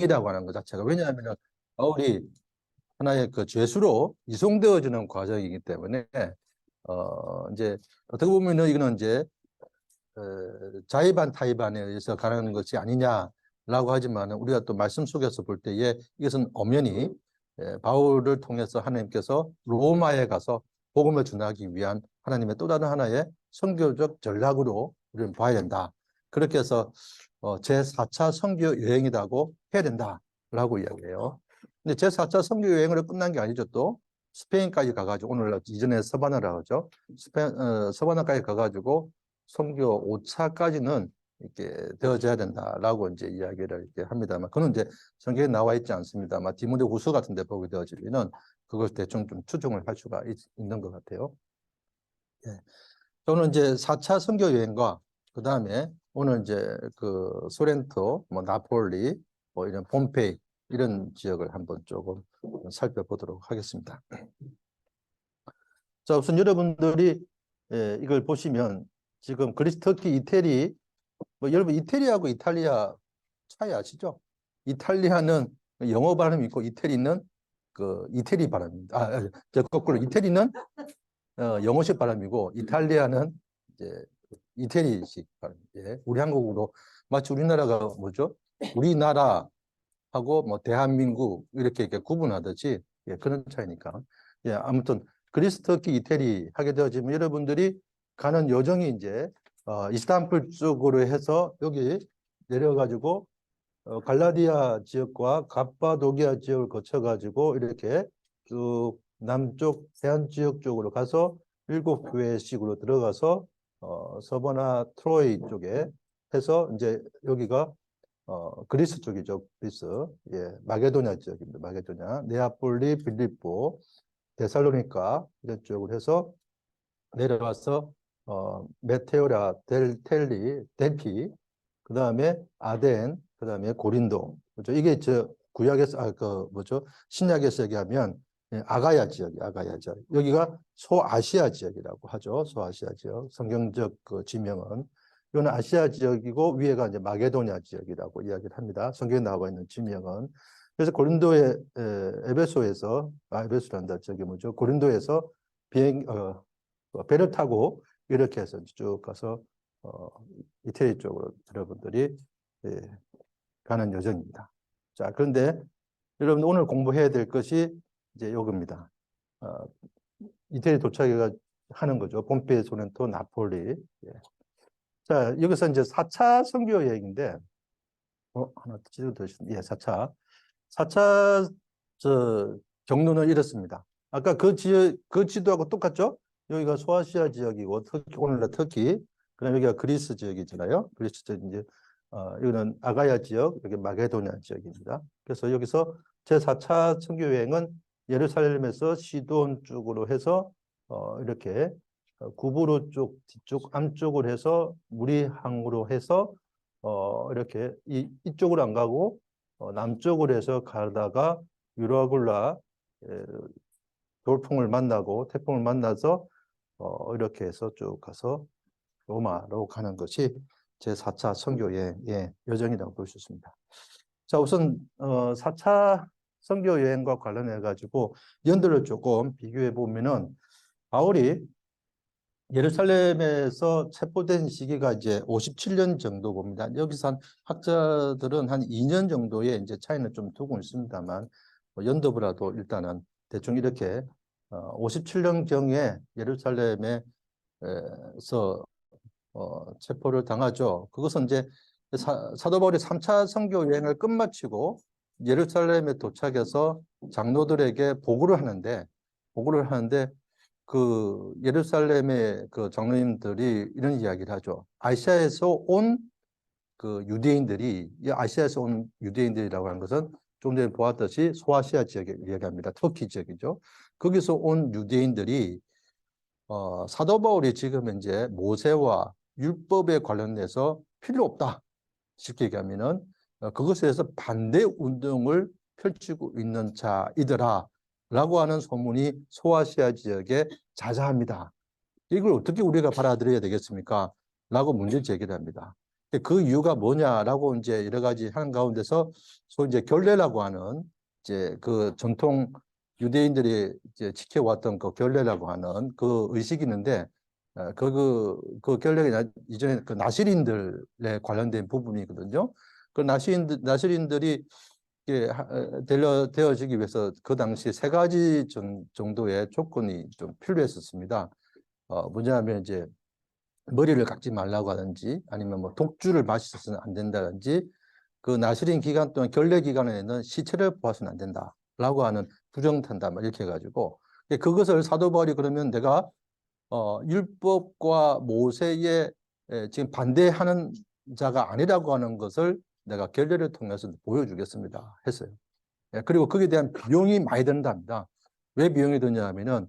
여행이라고 하는 것 자체가. 왜냐하면 바울이 하나의 그 죄수로 이송되어지는 과정이기 때문에 이제 어떻게 보면은 이거는 이제 자의반 타의반에 의해서 가는 것이 아니냐라고 하지만 우리가 또 말씀 속에서 볼 때에 이것은 엄연히 바울을 통해서 하나님께서 로마에 가서 복음을 전하기 위한 하나님의 또 다른 하나의 선교적 전략으로 우리는 봐야 된다. 그렇게 해서 제4차 선교 여행이라고 해야 된다라고 이야기해요. 근데 제4차 선교 여행으로 끝난 게 아니죠. 또 스페인까지 가가지고 오늘 이전에 서바나라고 하죠. 서바나까지 가가지고 선교 5차까지는 이렇게 되어져야 된다라고 이제 이야기를 이렇게 합니다만, 그건 이제 성경에 나와 있지 않습니다만 디모데 후서 같은 데 보게 되어지면 그걸 대충 좀 추정을 할 수가 있는 것 같아요. 예. 저는 이제 4차 선교 여행과 그 다음에 오늘 이제 그 소렌토, 뭐 나폴리, 뭐 이런 폼페이 이런 지역을 한번 조금 살펴보도록 하겠습니다. 자, 우선 여러분들이 이걸 보시면 지금 그리스, 터키, 이태리, 뭐 여러분 이태리하고 이탈리아 차이 아시죠? 이탈리아는 영어 발음이 있고 이태리는 그 이태리 발음입니다. 거꾸로 이태리는 영어식 발음이고 이탈리아는 이제 이태리식 발음. 예. 우리 한국으로 마치 우리나라가 뭐죠? 우리나라하고 뭐 대한민국 이렇게 구분하듯이 예, 그런 차이니까. 예, 아무튼 그리스, 터키, 이태리 하게 되어지면 여러분들이 가는 여정이 이제 이스탄불 쪽으로 해서 여기 내려가지고 갈라디아 지역과 갑바도기아 지역을 거쳐가지고 이렇게 쭉 남쪽 해안 지역 쪽으로 가서 7교회식으로 들어가서 서버나 트로이 쪽에 해서 이제 여기가 그리스 쪽이죠. 그리스. 예, 마게도냐 지역입니다. 마게도냐. 네아폴리, 빌립보, 데살로니카 이런 쪽으로 해서 내려와서 메테오라, 델피, 그 다음에 아덴, 그 다음에 고린도. 그렇죠? 이게 저 구약에서 신약에서 얘기하면 아가야 지역이 아가야 지역. 여기가 소아시아 지역이라고 하죠. 소아시아 지역. 성경적 그 지명은 이거는 아시아 지역이고 위에가 이제 마게도냐 지역이라고 이야기를 합니다. 성경에 나와 있는 지명은. 그래서 고린도의 에베소란다. 저기 뭐죠? 고린도에서 배를 타고 이렇게 해서 쭉 가서 이태리 쪽으로 여러분들이 가는 여정입니다. 자, 그런데 여러분 오늘 공부해야 될 것이 이제 이겁니다. 이태리 도착해가 하는 거죠. 폼페이, 소렌토, 나폴리. 예. 자, 여기서 이제 4차 선교 여행인데, 하나 지도 더 있습니다. 예, 4차. 4차 경로는 이렇습니다. 아까 그 지도하고 똑같죠? 여기가 소아시아 지역이고, 오늘날 터키, 그다음 여기가 그리스 지역이잖아요. 그리스 지역 이제 이거는 아가야 지역, 여기 마게도냐 지역입니다. 그래서 여기서 제4차 선교 여행은 예루살렘에서 시돈 쪽으로 해서 이렇게 구브로 쪽 뒤쪽 암쪽으로 해서 무리항으로 해서 이렇게 이쪽으로 안 가고 남쪽으로 해서 가다가 유라굴라 돌풍을 만나고 태풍을 만나서 이렇게 해서 쭉 가서 로마로 가는 것이 제4차 선교여행의 여정이라고 볼 수 있습니다. 자, 우선 4차 선교여행과 관련해 가지고 연도를 조금 비교해 보면은 바울이 예루살렘에서 체포된 시기가 이제 57년 정도 봅니다. 여기서 한 학자들은 한 2년 정도의 이제 차이는 좀 두고 있습니다만 연도보다도 일단은 대충 이렇게 57년경에 예루살렘에서 체포를 당하죠. 그것은 이제 사도 바울이 3차 선교 여행을 끝마치고 예루살렘에 도착해서 장로들에게 보고를 하는데 그 예루살렘의 그 장로님들이 이런 이야기를 하죠. 아시아에서 온 그 유대인들이, 아시아에서 온 유대인들이라고 하는 것은 좀 전에 보았듯이 소아시아 지역에 이야기합니다. 터키 지역이죠. 거기서 온 유대인들이 사도 바울이 지금 이제 모세와 율법에 관련해서 필요 없다. 쉽게 얘기하면은 그것에 대해서 반대 운동을 펼치고 있는 자이더라 라고 하는 소문이 소아시아 지역에 자자합니다. 이걸 어떻게 우리가 받아들여야 되겠습니까? 라고 문제 제기를 합니다. 그 이유가 뭐냐라고 이제 여러 가지 하는 가운데서 소위 이제 결례라고 하는 이제 그 전통 유대인들이 이제 지켜왔던 그 결례라고 하는 그 의식이 있는데 그 결례가 이전에 그 나시린들에 관련된 부분이거든요. 그 나시린들이 되어지기 위해서 그 당시 세 가지 정도의 조건이 좀 필요했었습니다. 뭐냐면 이제 머리를 깎지 말라고 하든지 아니면 뭐 독주를 마셔서는 안 된다든지 그 나시린 기간 동안 결례 기간에는 시체를 보아서는 안 된다라고 하는 부정탄다 이렇게 해가지고 그것을 사도 바울이 그러면 내가 율법과 모세에 지금 반대하는 자가 아니라고 하는 것을 내가 결례를 통해서 보여주겠습니다 했어요. 그리고 거기에 대한 비용이 많이 든답니다. 왜 비용이 드냐 하면은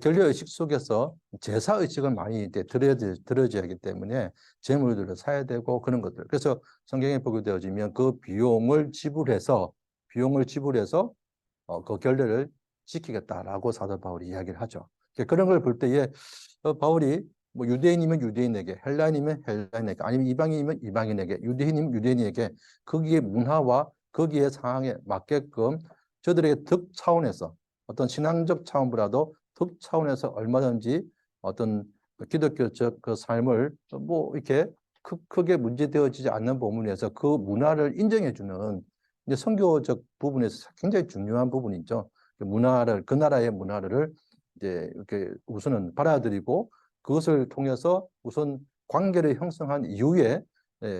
결례 의식 속에서 제사 의식을 많이 들어져야 하기 때문에 제물들을 사야 되고 그런 것들. 그래서 성경에 보게 되어지면 그 비용을 지불해서 그 결례를 지키겠다라고 사도 바울이 이야기를 하죠. 그런 걸 볼 때에 바울이 뭐 유대인이면 유대인에게, 헬라인이면 헬라인에게, 아니면 이방인이면 이방인에게, 유대인이면 유대인에게 거기에 문화와 거기에 상황에 맞게끔 저들에게 덕 차원에서 어떤 신앙적 차원보다도 덕 차원에서 얼마든지 어떤 기독교적 그 삶을 뭐 이렇게 크게 문제되어지지 않는 부분에서 그 문화를 인정해주는 이제 선교적 부분에서 굉장히 중요한 부분이죠. 그 나라의 문화를 이제 이렇게 우선은 받아들이고 그것을 통해서 우선 관계를 형성한 이후에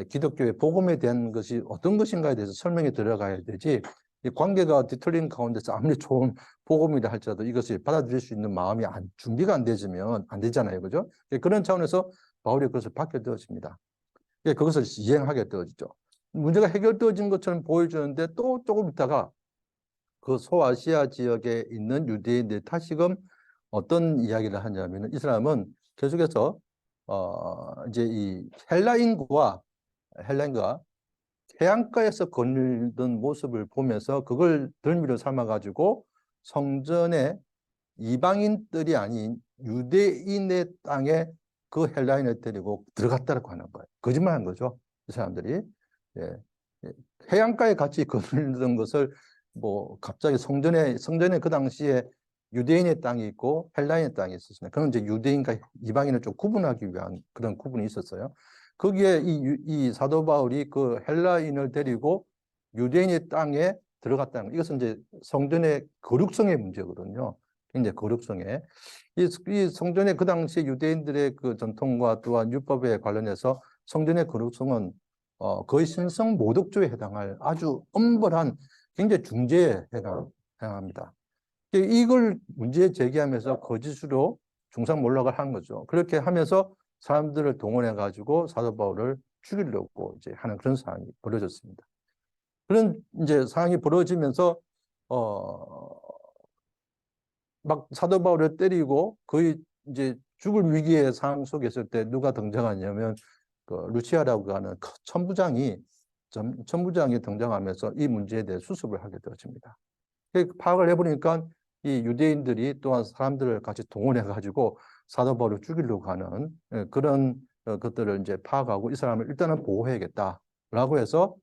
기독교의 복음에 대한 것이 어떤 것인가에 대해서 설명이 들어가야 되지 이 관계가 뒤틀린 가운데서 아무리 좋은 복음이라 할지라도 이것을 받아들일 수 있는 마음이 준비가 안 되면 안 되잖아요. 그죠? 그런 차원에서 바울이 그것을 받게 되어집니다. 그것을 이행하게 되어지죠. 문제가 해결되어진 것처럼 보여주는데 또 조금 있다가 그 소아시아 지역에 있는 유대인들 다시금 어떤 이야기를 하냐면 이 사람은 계속해서 이제 이 헬라인과 해안가에서 걷는 모습을 보면서 그걸 덜미로 삼아가지고 성전에 이방인들이 아닌 유대인의 땅에 그 헬라인을 데리고 들어갔다고 하는 거예요. 거짓말한 거죠. 이 사람들이. 예. 해안가에 같이 걷는 것을 뭐 갑자기 성전에 그 당시에 유대인의 땅이 있고 헬라인의 땅이 있었습니다. 그건 이제 유대인과 이방인을 좀 구분하기 위한 그런 구분이 있었어요. 거기에 이 사도 바울이 그 헬라인을 데리고 유대인의 땅에 들어갔다는 거. 이것은 이제 성전의 거룩성의 문제거든요. 굉장히 거룩성에. 이 성전의 그 당시 유대인들의 그 전통과 또한 율법에 관련해서 성전의 거룩성은 거의 신성 모독죄에 해당할 아주 엄벌한 굉장히 중죄에 해당합니다. 이걸 문제 제기하면서 거짓으로 중상몰락을 한 거죠. 그렇게 하면서 사람들을 동원해 가지고 사도 바울을 죽이려고 이제 하는 그런 상황이 벌어졌습니다. 그런 이제 상황이 벌어지면서 막 사도 바울을 때리고 거의 이제 죽을 위기의 상황 속에 있을 때 누가 등장하냐면 그 루시아라고 하는 천부장이 등장하면서 이 문제에 대해 수습을 하게 되어집니다. 파악을 해보니까 이 유대인들이 또한 사람들을 같이 동원해 가지고 사도 바울을 죽이려고 하는 그런 것들을 이제 파악하고 이 사람을 일단은 보호해야겠다라고 해서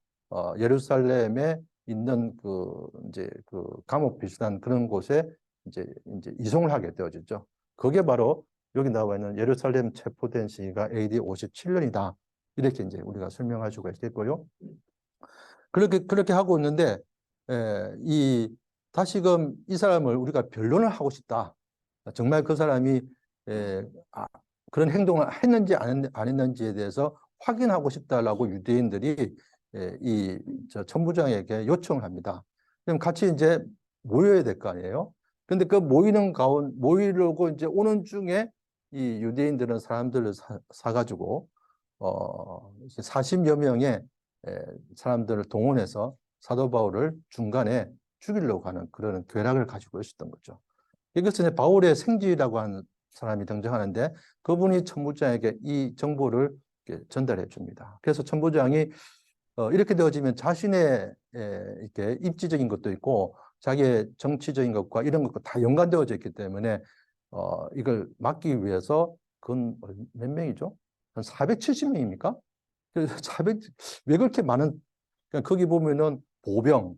예루살렘에 있는 그 이제 그 감옥 비슷한 그런 곳에 이제 이송을 하게 되어졌죠. 그게 바로 여기 나와 있는 예루살렘 체포된 시기가 AD 57년이다. 이렇게 이제 우리가 설명할 수가 있겠고요. 그렇게 하고 있는데 다시금 이 사람을 우리가 변론을 하고 싶다. 정말 그 사람이 그런 행동을 했는지 안 했는지에 대해서 확인하고 싶다라고 유대인들이 저 천부장에게 요청을 합니다. 그럼 같이 이제 모여야 될 거 아니에요. 근데 그 모이려고 이제 오는 중에 이 유대인들은 사람들을 사가지고 40여 명의 사람들을 동원해서 사도 바울을 중간에 죽이려고 하는 그런 괴락을 가지고 있었던 거죠. 이것은 바울의 생지라고 하는 사람이 등장하는데 그분이 천부장에게 이 정보를 전달해 줍니다. 그래서 천부장이 이렇게 되어지면 자신의 이렇게 입지적인 것도 있고 자기의 정치적인 것과 이런 것과 다 연관되어져 있기 때문에 이걸 막기 위해서 그건 몇 명이죠? 한 470명입니까? 그래서 왜 그렇게 많은, 그러니까 거기 보면은 보병,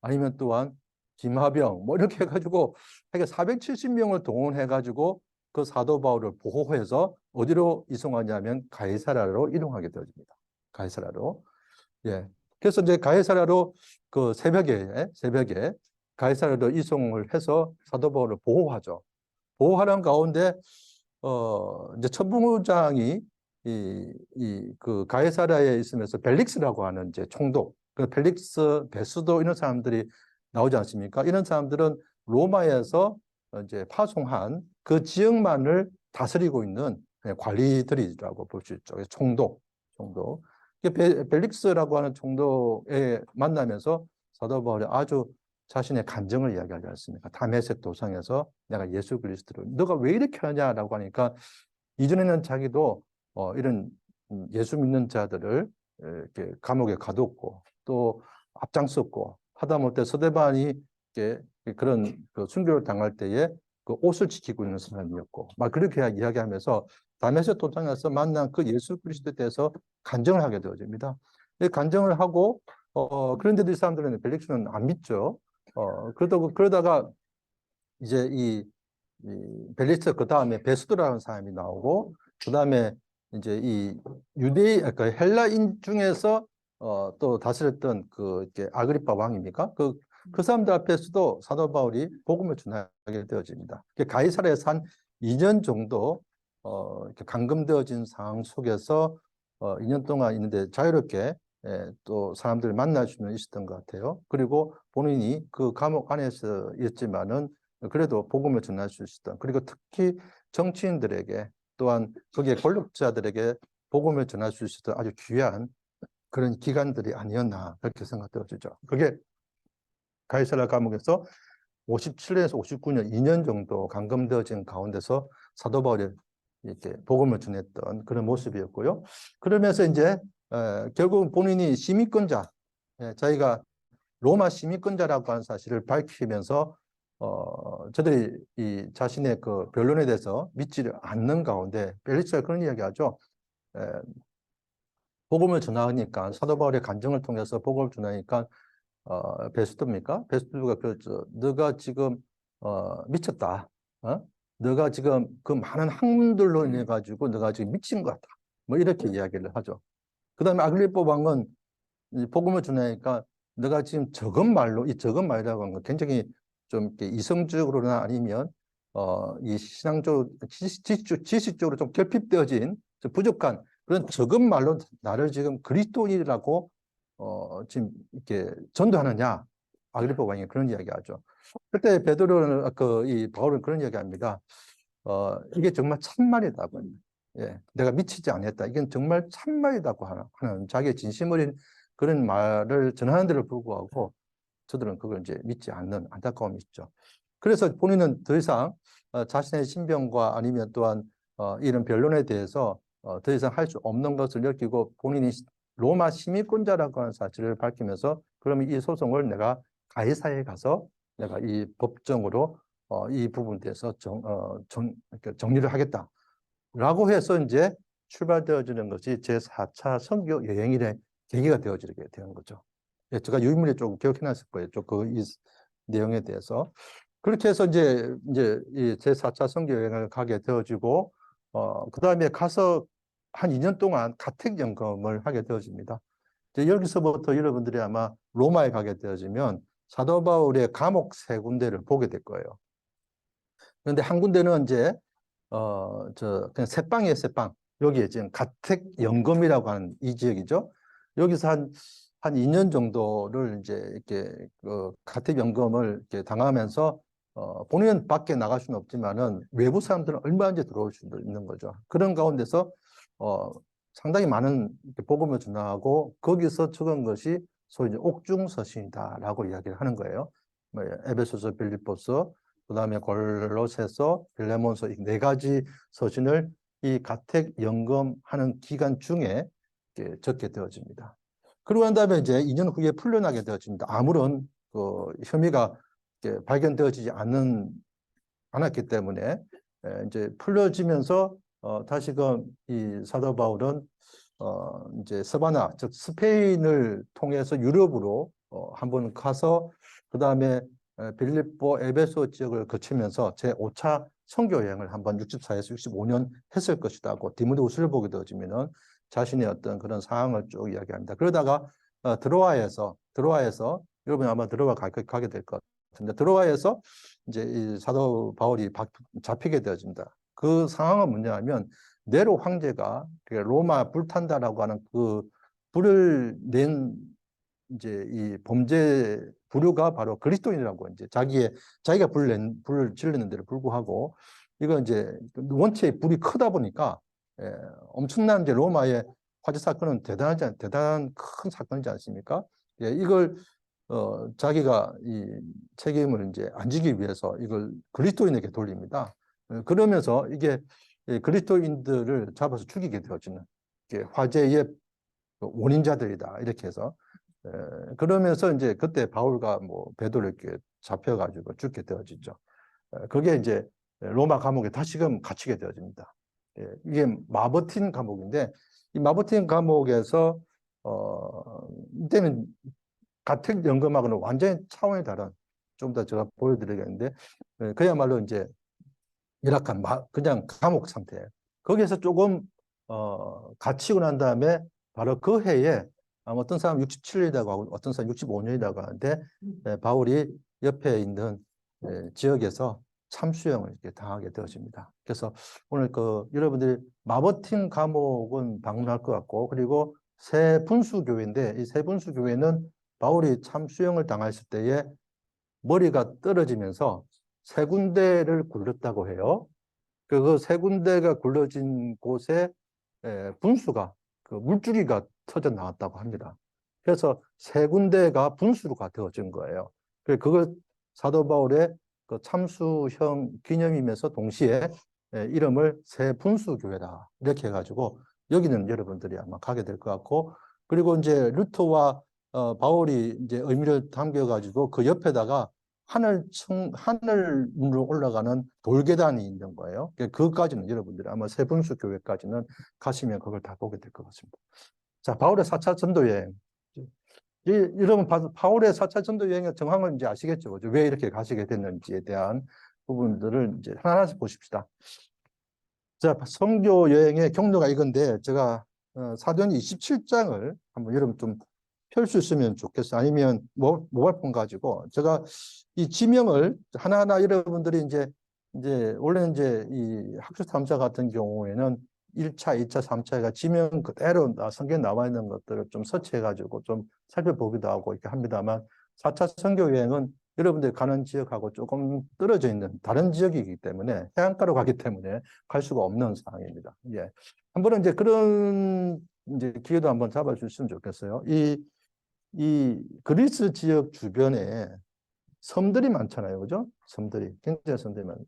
아니면 또한 김하병, 뭐 이렇게 해가지고, 470명을 동원해가지고 그 사도 바울을 보호해서 어디로 이송하냐면 가이사라로 이동하게 되어집니다. 가이사라로. 예. 그래서 이제 가이사라로 그 새벽에 가이사라로 이송을 해서 사도 바울을 보호하죠. 보호하는 가운데 이제 천부장이 그 가이사라에 있으면서 벨릭스라고 하는 이제 총독, 그 벨릭스, 베스도 이런 사람들이 나오지 않습니까? 이런 사람들은 로마에서 이제 파송한 그 지역만을 다스리고 있는 관리들이라고 볼 수 있죠. 총독. 벨릭스라고 하는 총독에 만나면서 사도 바울이 아주 자신의 간증을 이야기하지 않습니까? 다메섹 도상에서 내가 예수 그리스도를 너가 왜 이렇게 하냐라고 하니까 이전에는 자기도 이런 예수 믿는 자들을 이렇게 감옥에 가뒀고 또 앞장섰고 하다못해 서대반이 그런 그 순교를 당할 때에 그 옷을 지키고 있는 사람이었고 막 그렇게 이야기하면서 다메섹 도상에서 만난 그 예수 그리스도에 대해서 간증을 하게 되어집니다. 간증을 하고 그런데도 이 사람들은 벨릭스는 안 믿죠. 그러다가 이제 이 벨리스 그 다음에 베스도라는 사람이 나오고 그 다음에 이제 이 그 헬라인 중에서 또 다스렸던 그 이렇게 아그리파 왕입니까? 그 사람들 앞에서도 사도 바울이 복음을 전하게 되어집니다. 가이사랴에서 한 2년 정도 이렇게 감금되어진 상황 속에서 2년 동안 있는데 자유롭게 또 사람들을 만날 수는 있었던 것 같아요. 그리고 본인이 그 감옥 안에서였지만은 그래도 복음을 전할 수 있었던, 그리고 특히 정치인들에게 또한 거기에 권력자들에게 복음을 전할 수 있었던 아주 귀한 그런 기간들이 아니었나 그렇게 생각되어지죠. 그게 가이사랴 감옥에서 57년에서 59년 2년 정도 감금되어진 가운데서 사도 바울이 이렇게 복음을 전했던 그런 모습이었고요. 그러면서 이제 결국 본인이 시민권자, 자기가 로마 시민권자라고 하는 사실을 밝히면서 저들이 이 자신의 그 변론에 대해서 믿지를 않는 가운데 벨리스가 그런 이야기하죠. 에, 복음을 전하니까 사도 바울의 간증을 통해서 복음을 전하니까 베스도입니까? 베스도가 그랬죠. 너가 지금 미쳤다. 너가 지금 그 많은 학문들로 인해 가지고 너가 지금 미친 것 같다. 뭐 이렇게 이야기를 하죠. 그다음에 아글리포 왕은 복음을 전하니까 너가 지금 적은 말로 이 적은 말이라고 하는 건 굉장히 좀 이렇게 이성적으로나 아니면 이 신앙적 지식적으로 좀 결핍되어진 좀 부족한 그런 적은 말로 나를 지금 그리스도인이라고 지금 이렇게 전도하느냐. 아그리파 왕이 그런 이야기하죠. 그때 베드로는 이 바울은 그런 이야기합니다. 이게 정말 참말이다고. 예, 내가 미치지 않았다. 이건 정말 참말이다고 하는 자기의 진심 어린 그런 말을 전하는데도 불구하고 저들은 그걸 이제 믿지 않는 안타까움이 있죠. 그래서 본인은 더 이상 자신의 신병과 아니면 또한 이런 변론에 대해서 더 이상 할 수 없는 것을 느끼고 본인이 로마 시민권자라고 하는 사실을 밝히면서 그러면 이 소송을 내가 가이사에 가서 내가 이 법정으로 이 부분에 대해서 정리를 하겠다라고 해서 이제 출발되어지는 것이 제4차 선교 여행일의 계기가 되어지게 되는 거죠. 예, 제가 유인물에 조금 기억해놨을 거예요. 이 내용에 대해서. 그렇게 해서 이제 이 제4차 선교 여행을 가게 되어지고, 그 다음에 가서 한 2년 동안 가택 연금을 하게 되어집니다. 이제 여기서부터 여러분들이 아마 로마에 가게 되어지면 사도 바울의 감옥 세 군데를 보게 될 거예요. 그런데 한 군데는 이제, 그냥 새빵이에요, 새빵. 여기에 지금 가택 연금이라고 하는 이 지역이죠. 여기서 한 2년 정도를 이제 이렇게 가택 연금을 이렇게 당하면서 본인은 밖에 나갈 수는 없지만은 외부 사람들은 얼마든지 들어올 수 있는 거죠. 그런 가운데서 상당히 많은 복음을 전하고 거기서 적은 것이 소위 이제 옥중서신이다라고 이야기를 하는 거예요. 뭐 에베소서, 빌립보서, 그다음에 골로새서, 빌레몬서 이 네 가지 서신을 이 가택 연금하는 기간 중에 적게 되어집니다. 그러고 난 다음에 이제 2년 후에 풀려나게 되어집니다. 아무런 그 혐의가 발견되어지지 않았기 때문에 이제 풀려지면서 다시금 이 사도 바울은 이제 서바나, 즉 스페인을 통해서 유럽으로 한번 가서 그 다음에 빌립보 에베소 지역을 거치면서 제5차 선교 여행을 한번 64에서 65년 했을 것이라고 디모데후서를 되어지면은 자신의 어떤 그런 상황을 쭉 이야기합니다. 그러다가 드로아에서 여러분 아마 드로아 가게 될 것 같은데 드로아에서 이제 이 사도 바울이 잡히게 되어집니다. 그 상황은 뭐냐면 네로 황제가 로마 불탄다라고 하는 그 불을 낸 이제 이 범죄 부류가 바로 그리스도인이라고 이제 자기가 불을 질렀는데도 불구하고 이거 이제 원체 불이 크다 보니까 엄청난 이제 로마의 화재 사건은 대단한 큰 사건이지 않습니까? 이걸 자기가 이 책임을 이제 안 지기 위해서 이걸 그리스도인에게 돌립니다. 그러면서 이게 그리스도인들을 잡아서 죽이게 되어지는 화재의 원인자들이다 이렇게 해서 그러면서 이제 그때 바울과 뭐 베드로 이렇게 잡혀가지고 죽게 되어지죠. 그게 이제 로마 감옥에 다시금 갇히게 되어집니다. 이게 마버틴 감옥인데 이 마버틴 감옥에서 이때는 같은 연금하고는 완전히 차원이 다른 좀 더 제가 보여드리겠는데 그야말로 이제 열악한 그냥 감옥 상태예요. 거기에서 조금 갇히고 난 다음에 바로 그 해에 어떤 사람 67년이라고 하고 어떤 사람 65년이라고 하는데 바울이 옆에 있는 지역에서 참수형을 이렇게 당하게 되어집니다. 그래서 오늘 여러분들이 마버틴 감옥은 방문할 것 같고 그리고 새 분수교회인데 이 새 분수교회는 바울이 참수형을 당했을 때에 머리가 떨어지면서 세 군데를 굴렀다고 해요. 그 세 군데가 굴러진 곳에 분수가 물줄기가 터져 나왔다고 합니다. 그래서 세 군데가 분수가 되어진 거예요. 그걸 사도 바울의 그 참수형 기념이면서 동시에 이름을 새 분수교회다 이렇게 해가지고 여기는 여러분들이 아마 가게 될 것 같고 그리고 이제 루터와 바울이 이제 의미를 담겨가지고 그 옆에다가 하늘로 올라가는 돌계단이 있는 거예요. 그것까지는 여러분들이 아마 세분수 교회까지는 가시면 그걸 다 보게 될 것 같습니다. 자, 바울의 4차 전도 여행. 여러분, 바울의 4차 전도 여행의 정황을 이제 아시겠죠? 왜 이렇게 가시게 됐는지에 대한 부분들을 이제 하나씩 보십시다. 자, 선교 여행의 경로가 이건데, 제가 사도행전 27장을 한번 여러분 좀 펼 수 있으면 좋겠어요. 아니면 모바일폰 가지고 제가 이 지명을 하나하나 여러분들이 이제 원래는 이제 이 학술 탐사 같은 경우에는 1차, 2차, 3차가 지명 그대로 성경에 나와 있는 것들을 좀 서치해가지고 좀 살펴보기도 하고 이렇게 합니다만 4차 선교 여행은 여러분들이 가는 지역하고 조금 떨어져 있는 다른 지역이기 때문에 해안가로 가기 때문에 갈 수가 없는 상황입니다. 예. 한번은 이제 그런 이제 기회도 한번 잡아주시면 좋겠어요. 이 그리스 지역 주변에 섬들이 많잖아요. 그죠? 섬들이. 굉장히 섬들이 많아요.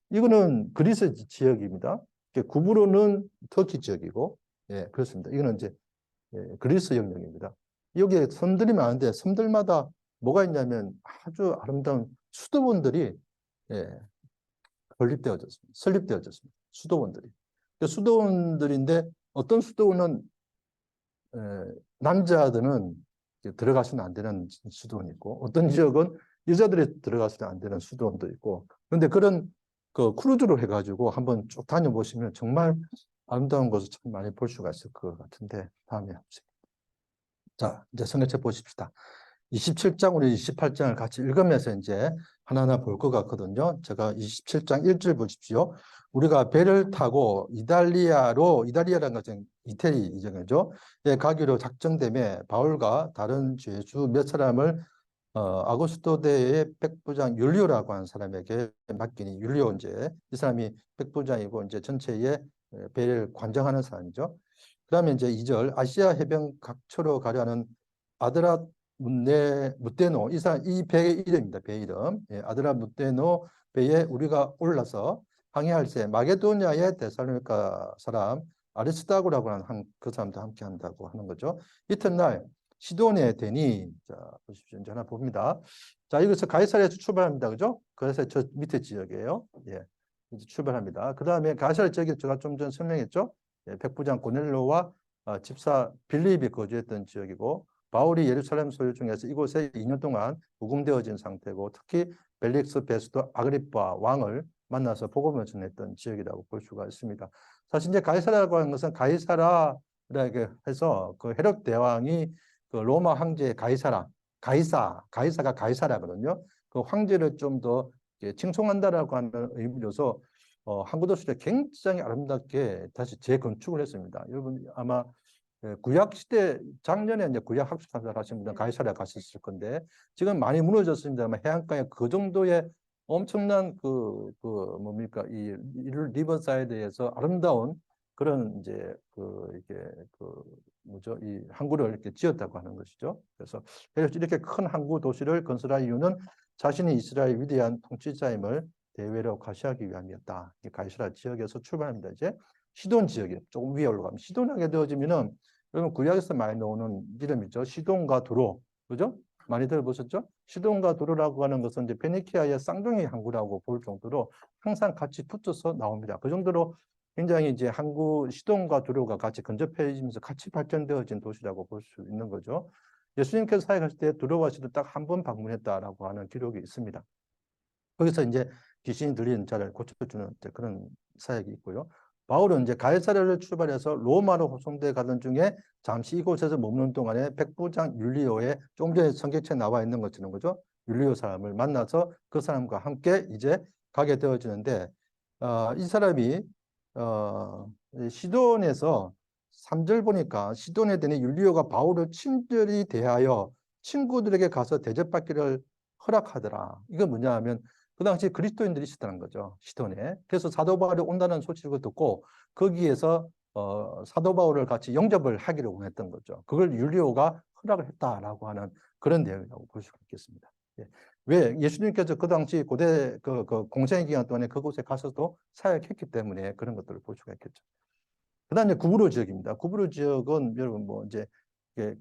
이거는 그리스 지역입니다. 구부로는 터키 지역이고, 예, 그렇습니다. 이거는 이제 그리스 영역입니다. 여기에 섬들이 많은데 섬들마다 뭐가 있냐면 아주 아름다운 수도원들이 설립되어졌습니다. 수도원들이. 수도원들인데 어떤 수도원은 남자들은 들어가서는 안 되는 수도원이 있고 어떤 지역은 여자들이 들어가서는 안 되는 수도원도 있고 그런데 그런 크루즈로 해가지고 한번 쭉 다녀보시면 정말 아름다운 것을 참 많이 볼 수가 있을 것 같은데 다음에 보세요. 자, 이제 성경책 보십시다. 27장, 우리 28장을 같이 읽으면서 이제 하나하나 볼 것 같거든요. 제가 27장 1절 보십시오. 우리가 배를 타고 이탈리아라는 것은 이태리 이정이죠. 예, 가기로 작정되매 바울과 다른 죄수 몇 사람을 아고스토대의 백부장 율리오라고 하는 사람에게 맡기니 율리오 이제 이 사람이 백부장이고 이제 전체의 배를 관장하는 사람이죠. 그다음에 이제 2절 아시아 해변 각처로 가려는 아드라 무테노 이 배의 이름입니다. 배 이름. 예, 아드라 무테노 배에 우리가 올라서 항해할새 마게도니아의 데살로니가 사람 아리스다고라고 하는 그 사람도 함께 한다고 하는 거죠. 이튿날 시돈에 되니 자 보십시오. 이제 하나 봅니다. 자 여기서 가이사랴에서 출발합니다. 그죠? 그래서 저 밑에 지역이에요. 예. 이제 출발합니다. 그 다음에 가이사랴 지역에 제가 좀 전에 설명했죠. 백부장 고넬료와 집사 빌립이 거주했던 지역이고 바울이 예루살렘 소유 중에서 이곳에 2년 동안 묵음되어진 상태고 특히 벨릭스 베스도 아그리파 왕을 만나서 복음을 전했던 지역이라고 볼 수가 있습니다. 사실 이제 가이사라고 하는 것은 가이사라라고 해서 그 헤롯 대왕이 그 로마 황제 가이사가 가이사라거든요. 그 황제를 좀 더 칭송한다라고 하는 의미로서 항구 도시를 굉장히 아름답게 다시 재건축을 했습니다. 여러분 아마 구약 시대 작년에 이제 구약 학습하러 가신 분들 가이사랴 가셨을 건데 지금 많이 무너졌습니다만 해안가에 그 정도의 엄청난 뭡니까 이 리버사이드에서 아름다운 그런 이제 이게 뭐죠 이 항구를 이렇게 지었다고 하는 것이죠. 그래서 이렇게 큰 항구 도시를 건설할 이유는 자신이 이스라엘 위대한 통치자임을 대외로 과시하기 위함이었다. 가이사랴 지역에서 출발합니다. 이제 시돈 지역에 조금 위에 올라가면 시돈하게 되어지면은 여러분 구약에서 많이 나오는 이름이죠. 시돈과 두로, 그죠? 많이 들어보셨죠? 시돈과 두로라고 하는 것은 이제 페니키아의 쌍둥이 항구라고 볼 정도로 항상 같이 붙어서 나옵니다. 그 정도로 굉장히 이제 항구 시돈과 두로가 같이 근접해지면서 같이 발전되어진 도시라고 볼 수 있는 거죠. 예수님께서 사역하실 때 두로와 시돈 딱 한 번 방문했다라고 하는 기록이 있습니다. 거기서 이제 귀신이 들리는 자를 고쳐주는 그런 사역이 있고요. 바울은 이제 가이사랴를 출발해서 로마로 호송돼 가던 중에 잠시 이곳에서 머무는 동안에 백부장 율리오의 좀 전에 성경책에 나와 있는 것처럼 그죠? 율리오 사람을 만나서 그 사람과 함께 이제 가게 되어지는데 이 사람이 시돈에서 3절 보니까 시돈에 대해 율리오가 바울을 친절히 대하여 친구들에게 가서 대접받기를 허락하더라. 이건 뭐냐 하면 그 당시 그리스도인들이 있었다는 거죠. 시돈에. 그래서 사도 바울이 온다는 소식을 듣고 거기에서 사도 바울을 같이 영접을 하기를 원했던 거죠. 그걸 율리오가 허락을 했다라고 하는 그런 내용이라고 볼 수가 있겠습니다. 예. 왜 예수님께서 그 당시 고대 공생의 기간 동안에 그곳에 가서도 사역했기 때문에 그런 것들을 볼 수가 있겠죠. 그다음에 구브로 지역입니다. 구브로 지역은 여러분 뭐 이제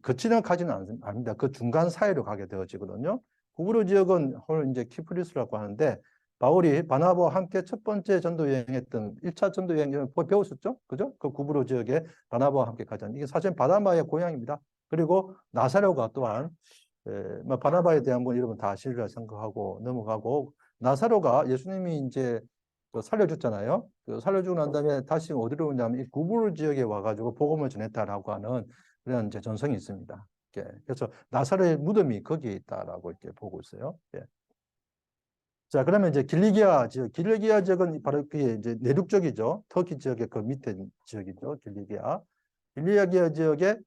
거치는 가지는 않습니다. 그 중간 사이로 가게 되어지거든요. 구브로 지역은 오늘 이제 키프리스라고 하는데 바울이 바나바와 함께 첫 번째 전도 여행했던 1차 전도 여행을 배우셨죠? 그죠? 그 구브로 지역에 바나바와 함께 가자. 이게 사실 바나바의 고향입니다. 그리고 나사로가 또한 뭐 바나바에 대한 건 여러분 다 아시리라 생각하고 넘어가고 나사로가 예수님이 이제 살려줬잖아요. 살려주고 난 다음에 다시 어디로 오냐면 이 구브로 지역에 와가지고 복음을 전했다라고 하는 그런 이제 전성이 있습니다. 그래서 나사로의 무덤이 거기에 있다라고 이렇게 보고 있어요. 예. 자, 그러면 이제 길리기아 지역은 바로 그게 이제 내륙 쪽이죠. 터키 지역의 그 밑에 지역이죠. 길리기아 지역에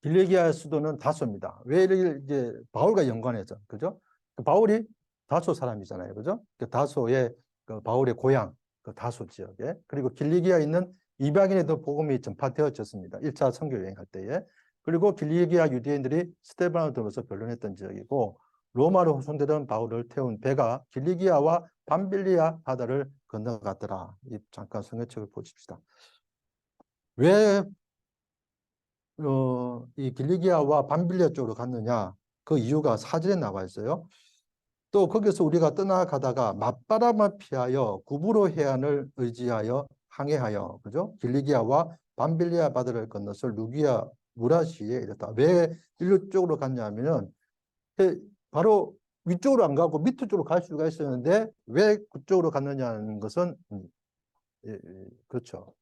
길리기아 수도는 다소입니다. 왜 이렇게 이제 바울과 연관해서 그죠? 바울이 다소 사람이잖아요, 그죠? 그 다소의 그 바울의 고향 그 다소 지역에 그리고 길리기아에 있는 이방인에도 복음이 전파되어졌습니다. 1차 선교 여행할 때에 그리고 길리기아 유대인들이 스데반을 들어서 변론했던 지역이고 로마로 호송되던 바울을 태운 배가 길리기아와 밤빌리아 바다를 건너갔더라. 잠깐 성경책을 보십시다. 왜 이 길리기아와 밤빌리아 쪽으로 갔느냐? 그 이유가 사전에 나와 있어요. 또 거기서 우리가 떠나가다가 맞바람을 피하여 구브로 해안을 의지하여 항해하여 그죠? 길리기아와 밤빌리아 바다를 건너서 루기아 무라시에 이르렀다. 왜 일로 쪽으로 갔냐면은 바로 위쪽으로 안 가고 밑에 쪽으로 갈 수가 있었는데 왜 그쪽으로 갔느냐는 것은 그렇죠.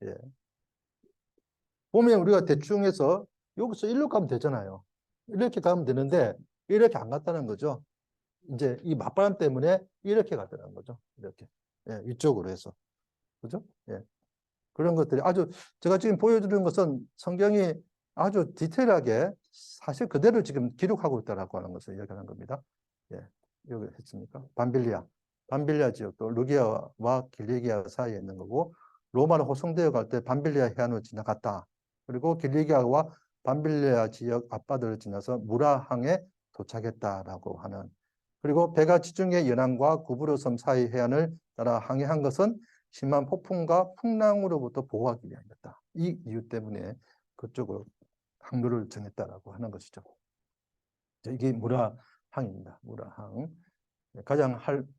예. 보면 우리가 대충 해서 여기서 일로 가면 되잖아요. 이렇게 가면 되는데 이렇게 안 갔다는 거죠. 이제 이 맞바람 때문에 이렇게 갔다는 거죠. 이렇게. 예, 위쪽으로 해서. 그죠? 예. 그런 것들이 아주 제가 지금 보여드리는 것은 성경이 아주 디테일하게 사실 그대로 지금 기록하고 있다라고 하는 것을 이야기하는 겁니다. 예. 여기 했습니까? 밤빌리아 지역도 루기아와 길리기아 사이에 있는 거고 로마로 호송되어 갈 때 밤빌리아 해안으로 지나갔다. 그리고 길리기아와 밤빌리아 지역 앞바다를 지나서 무라항에 도착했다라고 하는 그리고 배가 지중해 연안과 구브로 섬 사이 해안을 따라 항해한 것은 심한 폭풍과 풍랑으로부터 보호하기 위함이었다. 이 이유 때문에 그쪽으로 항로를 정했다라고 하는 것이죠. 이게 무라항입니다. 무라항.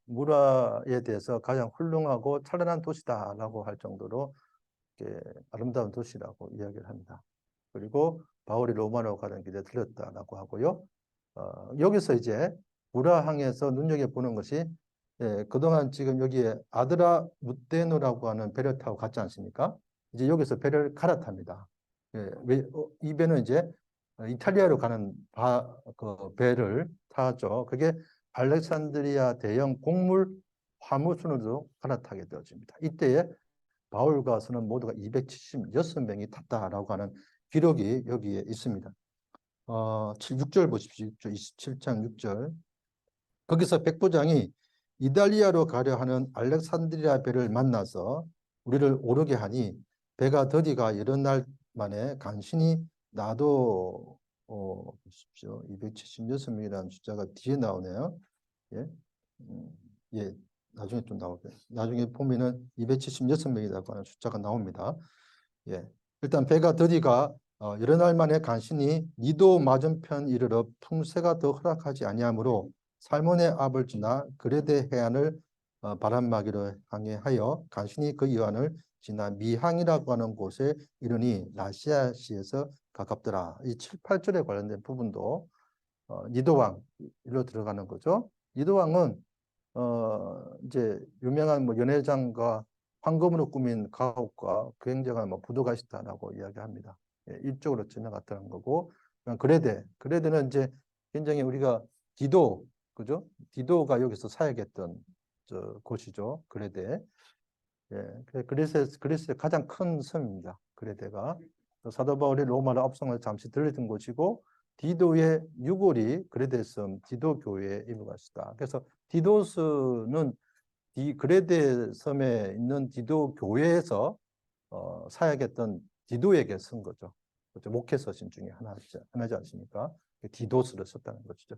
무라에 대해서 가장 훌륭하고 찬란한 도시다라고 할 정도로 이렇게 아름다운 도시라고 이야기를 합니다. 그리고 바울이 로마로 가는 길에 들렸다라고 하고요. 여기서 이제 구라항에서 눈여겨보는 것이 그동안 지금 여기에 아드라 무테노라고 하는 배를 타고 갔지 않습니까? 이제 여기서 배를 갈아탑니다. 이 배는 이제 이탈리아로 가는 그 배를 타죠. 그게 알렉산드리아 대형 곡물 화물선으로 갈아타게 되어집니다. 이때에 바울과 서는 모두가 276명이 탔다라고 하는 기록이 여기에 있습니다. 6절 보십시오. 27장 6절. 거기서 백부장이 이달리아로 가려 하는 알렉산드리아 배를 만나서 우리를 오르게 하니 배가 더디가 여러 날 만에 간신히 나도 보십시오. 276명이라는 숫자가 뒤에 나오네요. 예, 예, 나중에 좀 나오게. 나중에 보면은 276명이라고 하는 숫자가 나옵니다. 예, 일단 배가 더디가 여러 날 만에 간신히 니도 맞은편 이르러 풍세가 더 허락하지 아니하므로 살몬의 앞을 지나 그레데 해안을 바람막이로 항해하여 간신히 그 이완을 지나 미항이라고 하는 곳에 이르니 라시아시에서 가깝더라. 이 7, 8절에 관련된 부분도 니도왕 일로 들어가는 거죠. 니도왕은 이제 유명한 뭐 연회장과 황금으로 꾸민 가옥과 굉장한 뭐 부도가 있다라고 이야기합니다. 예, 이쪽으로 지나갔다는 거고, 그레데는 이제 굉장히 우리가 디도, 그죠? 디도가 여기서 사역했던 곳이죠. 그레데. 예, 그리스의 가장 큰 섬입니다. 그레데가. 사도 바울이 로마로 압송을 잠시 들리던 곳이고, 디도의 유골이 그레데 섬 디도 교회에 있는 것이다. 그래서 디도스는 그레데 섬에 있는 디도 교회에서 사역했던 디도에게 쓴 거죠. 그렇죠? 목회 서신 중에 하나지 않습니까? 디도스를 썼다는 것이죠.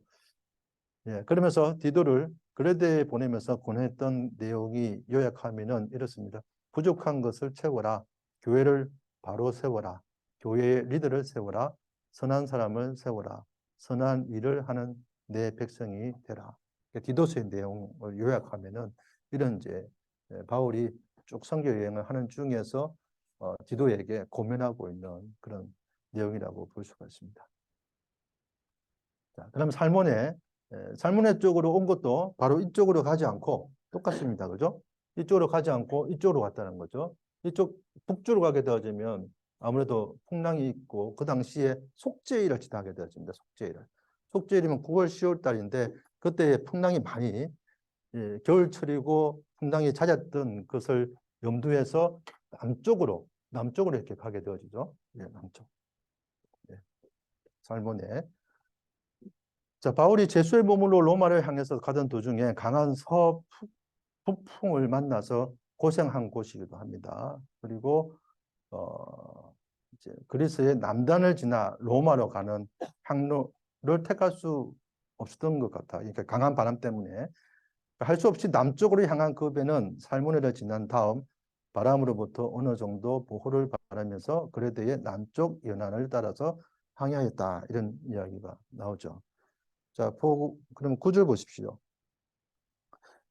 예, 그러면서 디도를 그레데에 보내면서 권했던 내용이 요약하면은 이렇습니다. 부족한 것을 채워라. 교회를 바로 세워라. 교회의 리더를 세워라. 선한 사람을 세워라. 선한 일을 하는 내 백성이 되라. 디도스의 내용을 요약하면은 이런 이제 바울이 쭉 선교 여행을 하는 중에서 디도에게 고면하고 있는 그런 내용이라고 볼 수가 있습니다. 자, 그럼 살모네 쪽으로 온 것도 바로 이쪽으로 가지 않고 똑같습니다. 그죠? 이쪽으로 가지 않고 이쪽으로 갔다는 거죠. 이쪽 북쪽으로 가게 되어지면 아무래도 풍랑이 있고 그 당시에 속죄일을 지나게 되어집니다. 속죄일이면 9월, 10월 달인데 그때 풍랑이 많이 겨울철이고 풍랑이 잦았던 것을 염두해서 남쪽으로 이렇게 가게 되어지죠. 남쪽. 살모네. 자, 바울이 제수의 몸으로 로마를 향해서 가던 도중에 강한 서북풍을 만나서 고생한 곳이기도 합니다. 그리고 이제 그리스의 남단을 지나 로마로 가는 항로를 택할 수 없었던 것 같아. 그러니까 강한 바람 때문에 할 수 없이 남쪽으로 향한 그 배는 살모네를 지난 다음 바람으로부터 어느 정도 보호를 바라면서 그레데의 남쪽 연안을 따라서 항해하였다. 이런 이야기가 나오죠. 자, 그럼 9절 보십시오.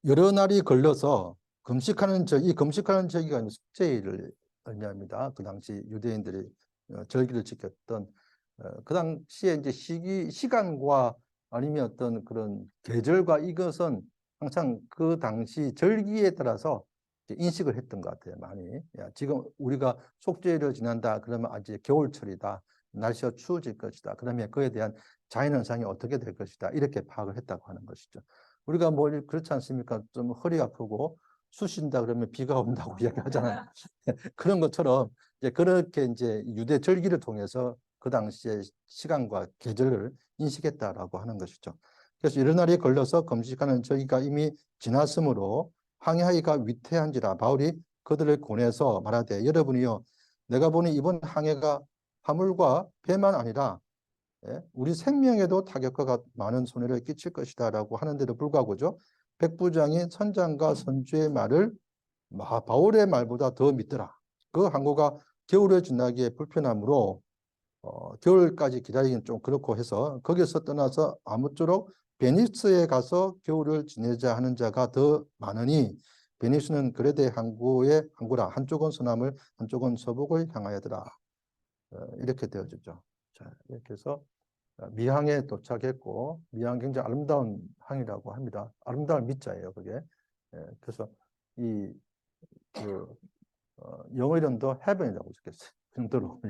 여러 날이 걸려서 이 금식하는 절기가 숙제일을 의미합니다. 그 당시 유대인들이 절기를 지켰던 그 당시에 이제 시간과 아니면 어떤 그런 계절과 이것은 항상 그 당시 절기에 따라서 인식을 했던 것 같아요. 많이. 지금 우리가 속죄일을 지난다 그러면 아직 겨울철이다. 날씨가 추워질 것이다. 그러면 그에 대한 자연현상이 어떻게 될 것이다. 이렇게 파악을 했다고 하는 것이죠. 우리가 뭐 그렇지 않습니까? 좀 허리 아프고 쑤신다 그러면 비가 온다고 이야기하잖아요. 그런 것처럼 이제 그렇게 이제 유대 절기를 통해서 그 당시의 시간과 계절을 인식했다라고 하는 것이죠. 그래서 이런 날이 걸려서 금식하는 절기가 이미 지났으므로 항해하기가 위태한지라 바울이 그들을 권해서 말하되 여러분이요 내가 보니 이번 항해가 화물과 배만 아니라 우리 생명에도 타격과 많은 손해를 끼칠 것이다 라고 하는데도 불구하고죠. 백부장이 선장과 선주의 말을 바울의 말보다 더 믿더라. 그 항구가 겨울에 지나기에 불편하므로 겨울까지 기다리기는 좀 그렇고 해서 거기서 떠나서 아무쪼록 베니스에 가서 겨울을 지내자 하는 자가 더 많으니 베니스는 그레데 항구라 한쪽은 서남을 한쪽은 서북을 향하여더라. 이렇게 되어지죠. 자, 이렇게 해서 미항에 도착했고 미항 굉장히 아름다운 항이라고 합니다. 아름다운 미자예요, 그게. 그래서 이 영어 이름도 heaven이라고 적혔어요. 그 정도로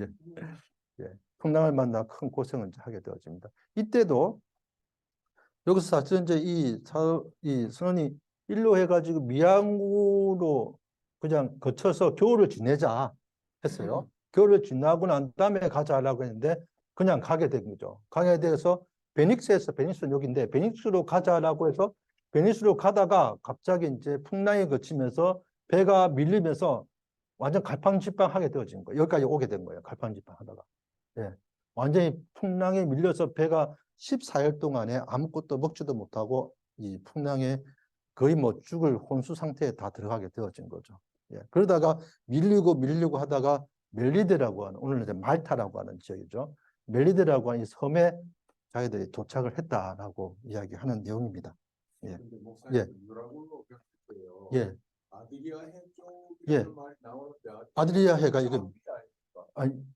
풍랑을 만나 큰 고생을 하게 되어집니다. 이때도 여기서 사실 이제 이 선원이 일로 해가지고 미항으로 그냥 거쳐서 겨울을 지내자 했어요. 겨울을 지나고 난 다음에 가자라고 했는데 그냥 가게 된 거죠. 가게 돼서 베니스는 여기인데 베니스로 가자라고 해서 베니스로 가다가 갑자기 이제 풍랑이 거치면서 배가 밀리면서 완전 갈팡질팡하게 되어진 거예요. 여기까지 오게 된 거예요. 갈팡질팡하다가. 예. 완전히 풍랑에 밀려서 배가 14일 동안에 아무것도 먹지도 못하고 이 풍랑에 거의 뭐 죽을 혼수 상태에 다 들어가게 되어진 거죠. 예. 그러다가 밀리고 하다가 멜리데라고 하는, 오늘 이제 말타라고 하는 지역이죠. 멜리데라고 하는 이 섬에 자기들이 도착을 했다라고 이야기하는 내용입니다. 예. 예. 예. 아드리아 해 예. 쪽이라는 말이 나오는데 아드리아 해가 이거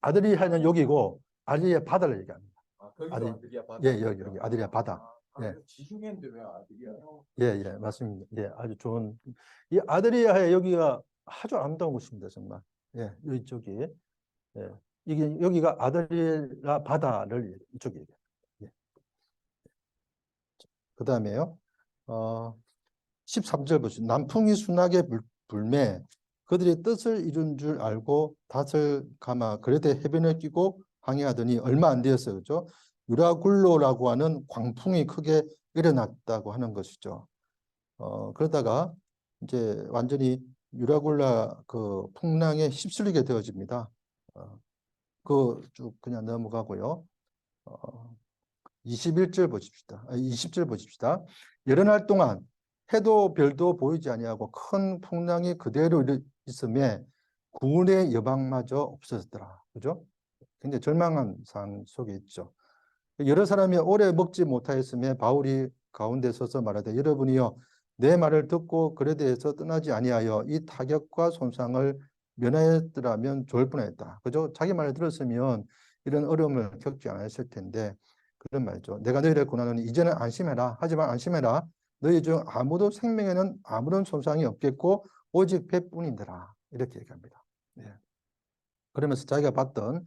아드리아 해는 여기고 아드리아 바다를 얘기합니다. 거기도 아드리아 바다. 예, 여기 아드리아 바다. 예. 지중해인데 왜 아드리아? 예, 맞습니다. 예, 아주 좋은 이 아드리아해 여기가 아주 아름다운 곳입니다, 정말. 예, 이쪽이 예, 이게 여기가 아드리아 바다를 이쪽에 예. 그 다음에요. 13절 보시죠. 남풍이 순하게 불매 그들이 뜻을 이룬 줄 알고 닷을 감아 그레데 해변을 끼고 항해하더니 얼마 안 되었어요. 그렇죠? 유라굴로라고 하는 광풍이 크게 일어났다고 하는 것이죠. 그러다가 이제 완전히 유라굴라 그 풍랑에 휩쓸리게 되어집니다. 그 쭉 그냥 넘어가고요. 21절 보십시다. 20절 보십시다. 여러 날 동안 해도 별도 보이지 아니하고 큰 풍랑이 그대로 있음에 구원의 여방마저 없어졌더라. 그죠? 굉장히 절망한 상황 속에 있죠. 여러 사람이 오래 먹지 못하였음에 바울이 가운데 서서 말하되 여러분이여 내 말을 듣고 그에 대해서 떠나지 아니하여 이 타격과 손상을 면하였더라면 좋을 뻔했다. 그죠? 자기 말을 들었으면 이런 어려움을 겪지 않았을 텐데 그런 말이죠. 내가 너희를 권하노니 이제는 안심해라. 하지만 안심해라. 너희 중 아무도 생명에는 아무런 손상이 없겠고 오직 배뿐이더라. 이렇게 얘기합니다. 네. 그러면서 자기가 봤던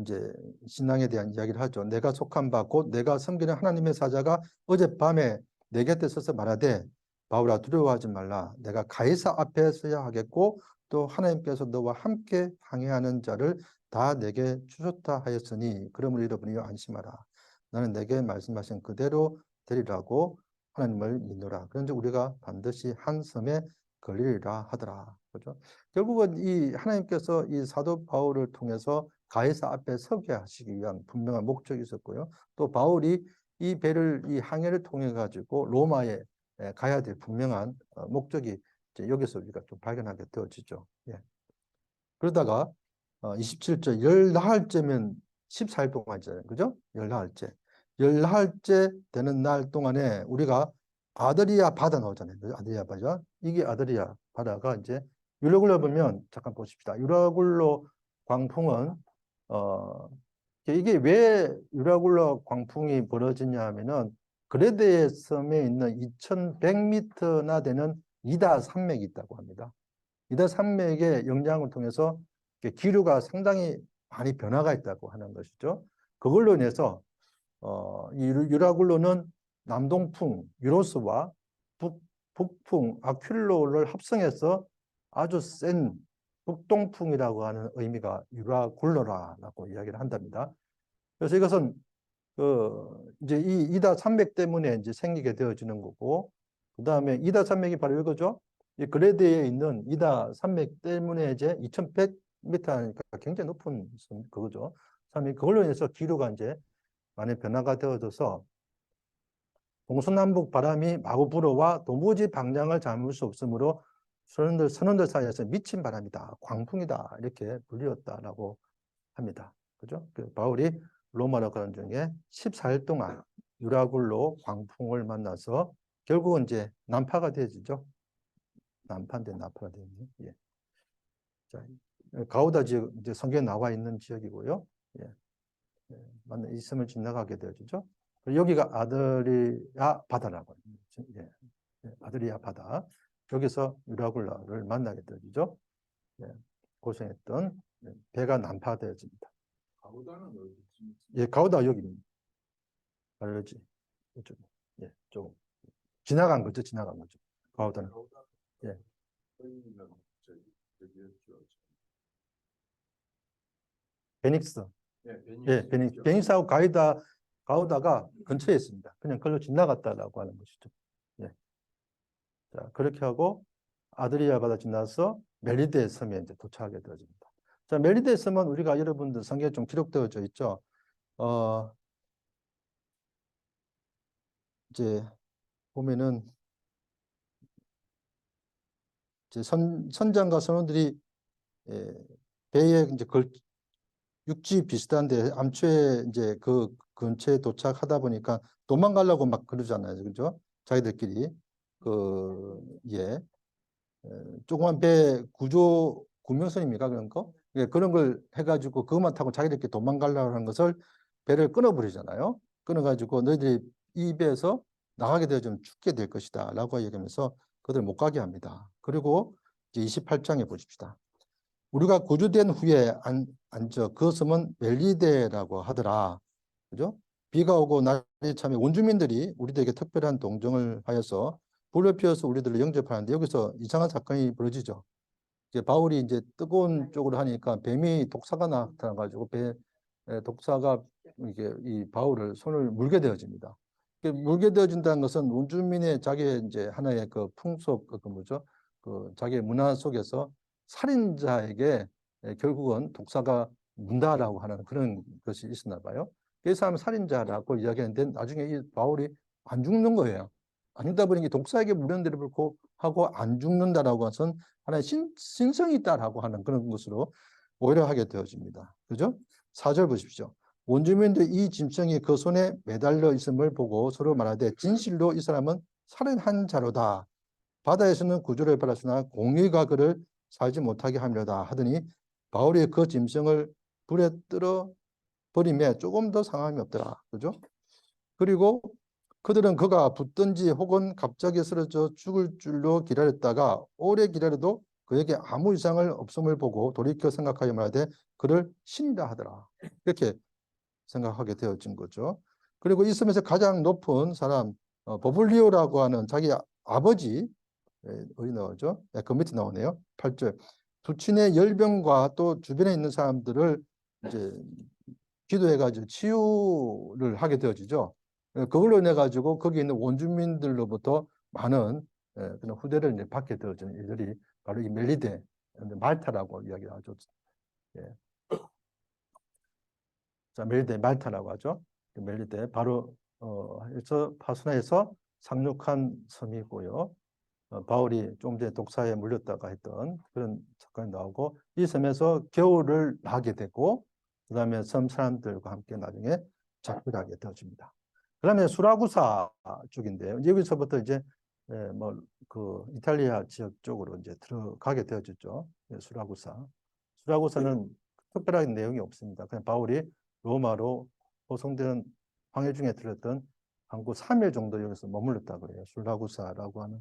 이제 신앙에 대한 이야기를 하죠. 내가 속한 바 곧 내가 섬기는 하나님의 사자가 어젯밤에 내 곁에 서서 말하되 바울아 두려워하지 말라. 내가 가이사 앞에 서야 하겠고 또 하나님께서 너와 함께 항해하는 자를 다 내게 주셨다 하였으니 그러므로 여러분이여 안심하라. 나는 내게 말씀하신 그대로 되리라고 하나님을 믿노라. 그런데 우리가 반드시 한 섬에 걸리리라 하더라. 그죠? 결국은 이 하나님께서 이 사도 바울을 통해서 가이사 앞에 서게 하시기 위한 분명한 목적이 있었고요. 또 바울이 이 배를 이 항해를 통해 가지고 로마에 가야 될 분명한 목적이 이제 여기서 우리가 좀 발견하게 되어지죠. 예. 그러다가 27절 열나흘째면 14일 동안이잖아요. 그죠? 열나흘째. 열나흘째 되는 날 동안에 우리가 아드리아 바다 나오잖아요. 아드리아 바다. 이게 아드리아 바다가 이제 유라굴로 보면 잠깐 보십시다. 유라굴로 광풍은 이게 왜 유라굴로 광풍이 벌어지냐 하면은 그레데 섬에 있는 2100m나 되는 이다 산맥이 있다고 합니다. 이다 산맥의 영향을 통해서 기류가 상당히 많이 변화가 있다고 하는 것이죠. 그걸로 인해서 이 유라굴로는 남동풍 유로스와 북풍 아큘로를 합성해서 아주 센 북동풍이라고 하는 의미가 유라굴로라고 이야기를 한답니다. 그래서 이것은 이제 이 이다 산맥 때문에 이제 생기게 되어지는 거고, 그 다음에 이다 산맥이 바로 이거죠. 이 그레드에 있는 이다 산맥 때문에 이제 2100m 하니까 굉장히 높은 그거죠. 산맥 그걸로 인해서 기류가 이제 많이 변화가 되어져서 동서남북 바람이 마구 불어와 도무지 방향을 잡을 수 없으므로 선원들 사이에서 미친 바람이다, 광풍이다 이렇게 불리웠다라고 합니다. 그죠? 바울이 로마로 가는 중에 14일 동안 유라굴로 광풍을 만나서 결국은 이제 난파가 되어지죠. 남파인데 나파가 되네. 예. 자, 가우다 지역 이제 성경에 나와 있는 지역이고요. 예. 맞는 이 섬을 지나가게 되어지죠. 여기가 아드리아 바다라고 합니다. 예. 예. 아드리아 바다. 여기서 유라굴라를 만나게 되어지죠. 예. 고생했던 배가 난파되어집니다. 가보다는 어디 있지? 예, 가우다 여기입니다. 알려지. 이쪽. 예, 조금 지나간 거죠, 지나간 거죠. 가우다는. 예. 저희는 저기였죠. 베닉스. 예, 예, 베닉스하고 가우다가 근처에 있습니다. 그냥 걸로 지나갔다라고 하는 것이죠. 예. 자, 그렇게 하고 아드리아 바다 지나서 멜리데 섬에 이제 도착하게 되어집니다. 자, 멜리데 섬은 우리가 여러분들 성경에 좀 기록되어져 있죠. 이제 보면은 이제 선장과 선원들이 배에 이제 육지 비슷한데 암초에 이제 그 근처에 도착하다 보니까 도망가려고 막 그러잖아요. 그죠? 자기들끼리 예. 조그만 배 구명선입니까? 그런 거? 예, 그런 걸 해가지고 그것만 타고 자기들끼리 도망가려고 하는 것을 배를 끊어버리잖아요. 끊어가지고 너희들이 이 배에서 나가게 되어 좀 죽게 될 것이다. 라고 얘기하면서 그들 못 가게 합니다. 그리고 이제 28장에 보십시다. 우리가 구주된 후에 그 섬은 멜리데라고 하더라. 그죠? 비가 오고 날이 참에 원주민들이 우리들에게 특별한 동정을 하여서 불을 피워서 우리들을 영접하는데 여기서 이상한 사건이 벌어지죠. 이제 바울이 이제 뜨거운 쪽으로 하니까 뱀이 독사가 나타나가지고 독사가 이게 이 바울을 손을 물게 되어집니다. 물게 되어진다는 것은 원주민의 자기의 이제 하나의 그 풍속 그 뭐죠? 그 자기의 문화 속에서 살인자에게 결국은 독사가 문다라고 하는 그런 것이 있었나 봐요. 그래서 하면 살인자라고 이야기하는데 나중에 이 바울이 안 죽는 거예요. 아니다 보니 독사에게 물렸는데도 불구하고 안 죽는다라고 해서는 하나의 신성이 있다라고 하는 그런 것으로 오해를 하게 되어집니다. 그죠? 4절 보십시오. 원주민들 이 짐승이 그 손에 매달려 있음을 보고 서로 말하되 진실로 이 사람은 살인한 자로다. 바다에서는 구주를 받았으나 공의가 그를 살지 못하게 하려다 하더니 바울이 그 짐승을 불에 떨어 버림에 조금 더 상함이 없더라. 그죠? 그리고 그들은 그가 붙든지 혹은 갑자기 쓰러져 죽을 줄로 기다렸다가 오래 기다려도 그에게 아무 이상을 없음을 보고 돌이켜 생각하여 말하되 그를 신이라 하더라. 이렇게 생각하게 되어진 거죠. 그리고 이 섬에서 가장 높은 사람 버블리오라고 하는 자기 아버지 어디 나오죠? 그 밑에 나오네요. 8절. 부친의 열병과 또 주변에 있는 사람들을 이제 기도해가지고 치유를 하게 되어지죠. 그걸로 인해 가지고 거기 있는 원주민들로부터 많은 그런 후대를 이제 받게 되어지는 일들이 바로 이 멜리데 말타라고 이야기하죠. 예. 자, 멜리데 말타라고 하죠. 멜리데 바로 해서 파수나에서 상륙한 섬이고요. 바울이 좀 전에 독사에 물렸다가 했던 그런 사건이 나오고 이 섬에서 겨울을 나게 되고 그다음에 섬 사람들과 함께 나중에 작별하게 되어집니다. 그다음에 수라구사 쪽인데요. 여기서부터 이제 뭐 그 이탈리아 지역 쪽으로 이제 들어가게 되어졌죠. 수라구사. 수라구사는 특별한 내용이 없습니다. 그냥 바울이 로마로 호송되는 항해 중에 들었던 항구 3일 정도 여기서 머물렀다 그래요. 수라구사라고 하는.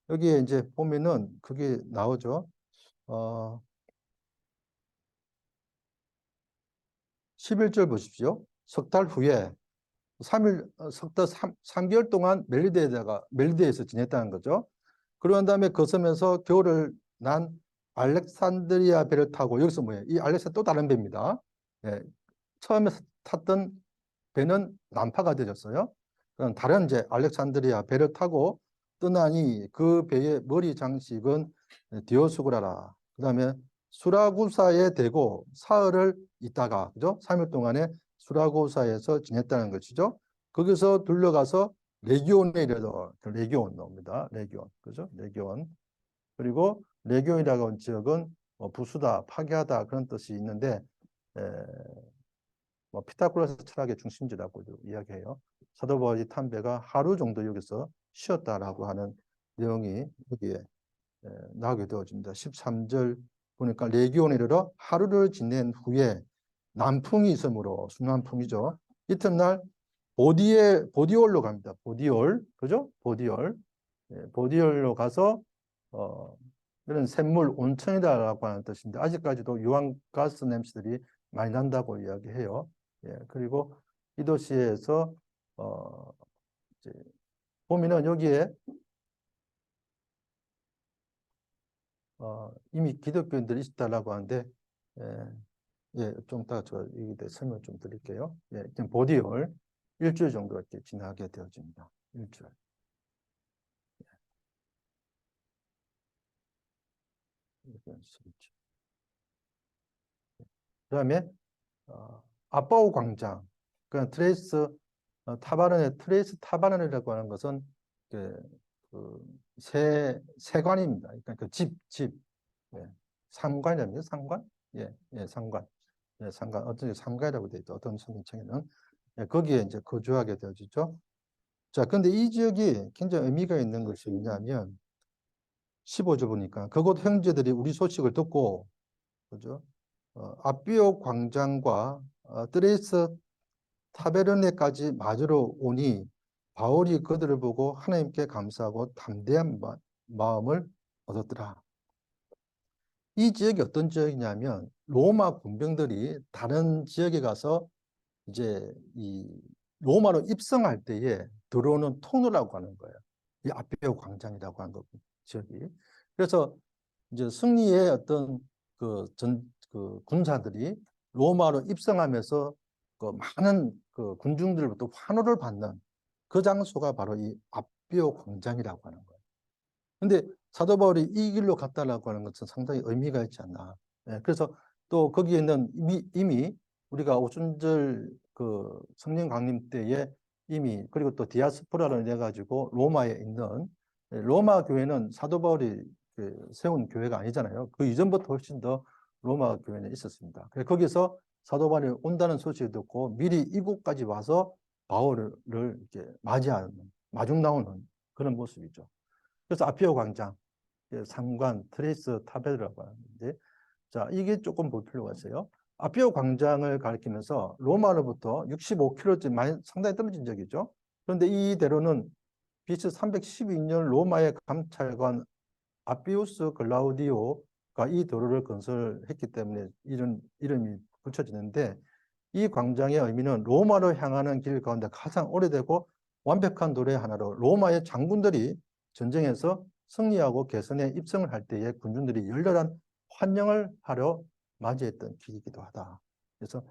여기에 이제 보면은 그게 나오죠. 11절 보십시오. 석 달 후에 3일, 석달 3개월 동안 멜리데에서 지냈다는 거죠. 그런 다음에 그 섬에서 겨울을 난 알렉산드리아 배를 타고 여기서 뭐예요? 이 알렉산드 또 다른 배입니다. 예, 처음에 탔던 배는 난파가 되었어요. 그럼 다른 이제 알렉산드리아 배를 타고 떠나니 그 배의 머리 장식은 디오스구라라. 그다음에 수라구사에 대고 사흘을 있다가 그죠? 3일 동안에 수라구사에서 지냈다는 것이죠. 거기서 둘러가서 레기온에 이르러 레기온 나옵니다. 레기온 그죠? 레기온 그리고 레기온이라고 하는 지역은 부수다, 파괴하다 그런 뜻이 있는데 뭐 피타고라스 철학의 중심지라고 이야기해요. 사도 바울이 탄 배가 하루 정도 여기서 쉬었다라고 하는 내용이 여기에 나오게 되어집니다. 13절 보니까 레기온에 이르러 하루를 지낸 후에 남풍이 있으므로 순남풍이죠. 이튿날 보디올로 갑니다. 보디올, 그죠? 보디올. 보디올로 가서 이런 샘물 온천이다라고 하는 뜻인데 아직까지도 유황가스 냄새들이 많이 난다고 이야기해요. 그리고 이 도시에서 이제 보면은 여기에 이미 기독교인들이 있다라고 하는데 좀 이따 저 이에 대해 설명 좀 드릴게요. 지금 보디올 일주일 정도 이렇게 지나게 되어집니다. 일주일. 그다음에 아빠오 광장, 그 트레이스 트레이스 타바른이라고 하는 것은 세관입니다. 그러니까 그 집, 상관이랍니다. 상관, 상관, 상관, 어떤 상관이라고 되어 있죠. 어떤 성경책에는 거기에 이제 거주하게 되어지죠. 자, 근데 이 지역이 굉장히 의미가 있는 것이 뭐냐면 15절 보니까 그곳 형제들이 우리 소식을 듣고, 그죠? 아비오 광장과 트레이스 타베르네까지 맞으러 오니 바울이 그들을 보고 하나님께 감사하고 담대한 마음을 얻었더라. 이 지역이 어떤 지역이냐면 로마 군병들이 다른 지역에 가서 이제 이 로마로 입성할 때에 들어오는 통로라고 하는 거예요. 이 아비오 광장이라고 하는 거 지역이. 그래서 이제 승리의 어떤 그 군사들이 로마로 입성하면서 그 많은 그 군중들로부터 환호를 받는 그 장소가 바로 이 아비오 광장이라고 하는 거예요. 근데 사도 바울이 이 길로 갔다라고 하는 것은 상당히 의미가 있지 않나. 그래서 또 거기에 있는 이미 우리가 오순절 그 성령 강림 때에 이미 그리고 또 디아스포라를 내 가지고 로마에 있는 로마 교회는 사도 바울이 세운 교회가 아니잖아요. 그 이전부터 훨씬 더 로마 교회는 있었습니다. 그래서 거기서 사도 바울이 온다는 소식을 듣고 미리 이곳까지 와서 바울을 이렇게 맞이하는 마중 나오는 그런 모습이죠. 그래서 아피오 광장, 상관, 트레이스 타베르라고 하는데, 자, 이게 조금 볼 필요가 있어요. 아피오 광장을 가리키면서 로마로부터 65km 상당히 떨어진 적이죠. 그런데 이 대로는 BC 312년 로마의 감찰관 아피우스 글라우디오가 이 도로를 건설했기 때문에 이런 이름이 붙여지는데 이 광장의 의미는 로마로 향하는 길 가운데 가장 오래되고 완벽한 도로의 하나로 로마의 장군들이 전쟁에서 승리하고 개선에 입성을 할 때에 군중들이 열렬한 환영을 하려 맞이했던 길이기도 하다. 그래서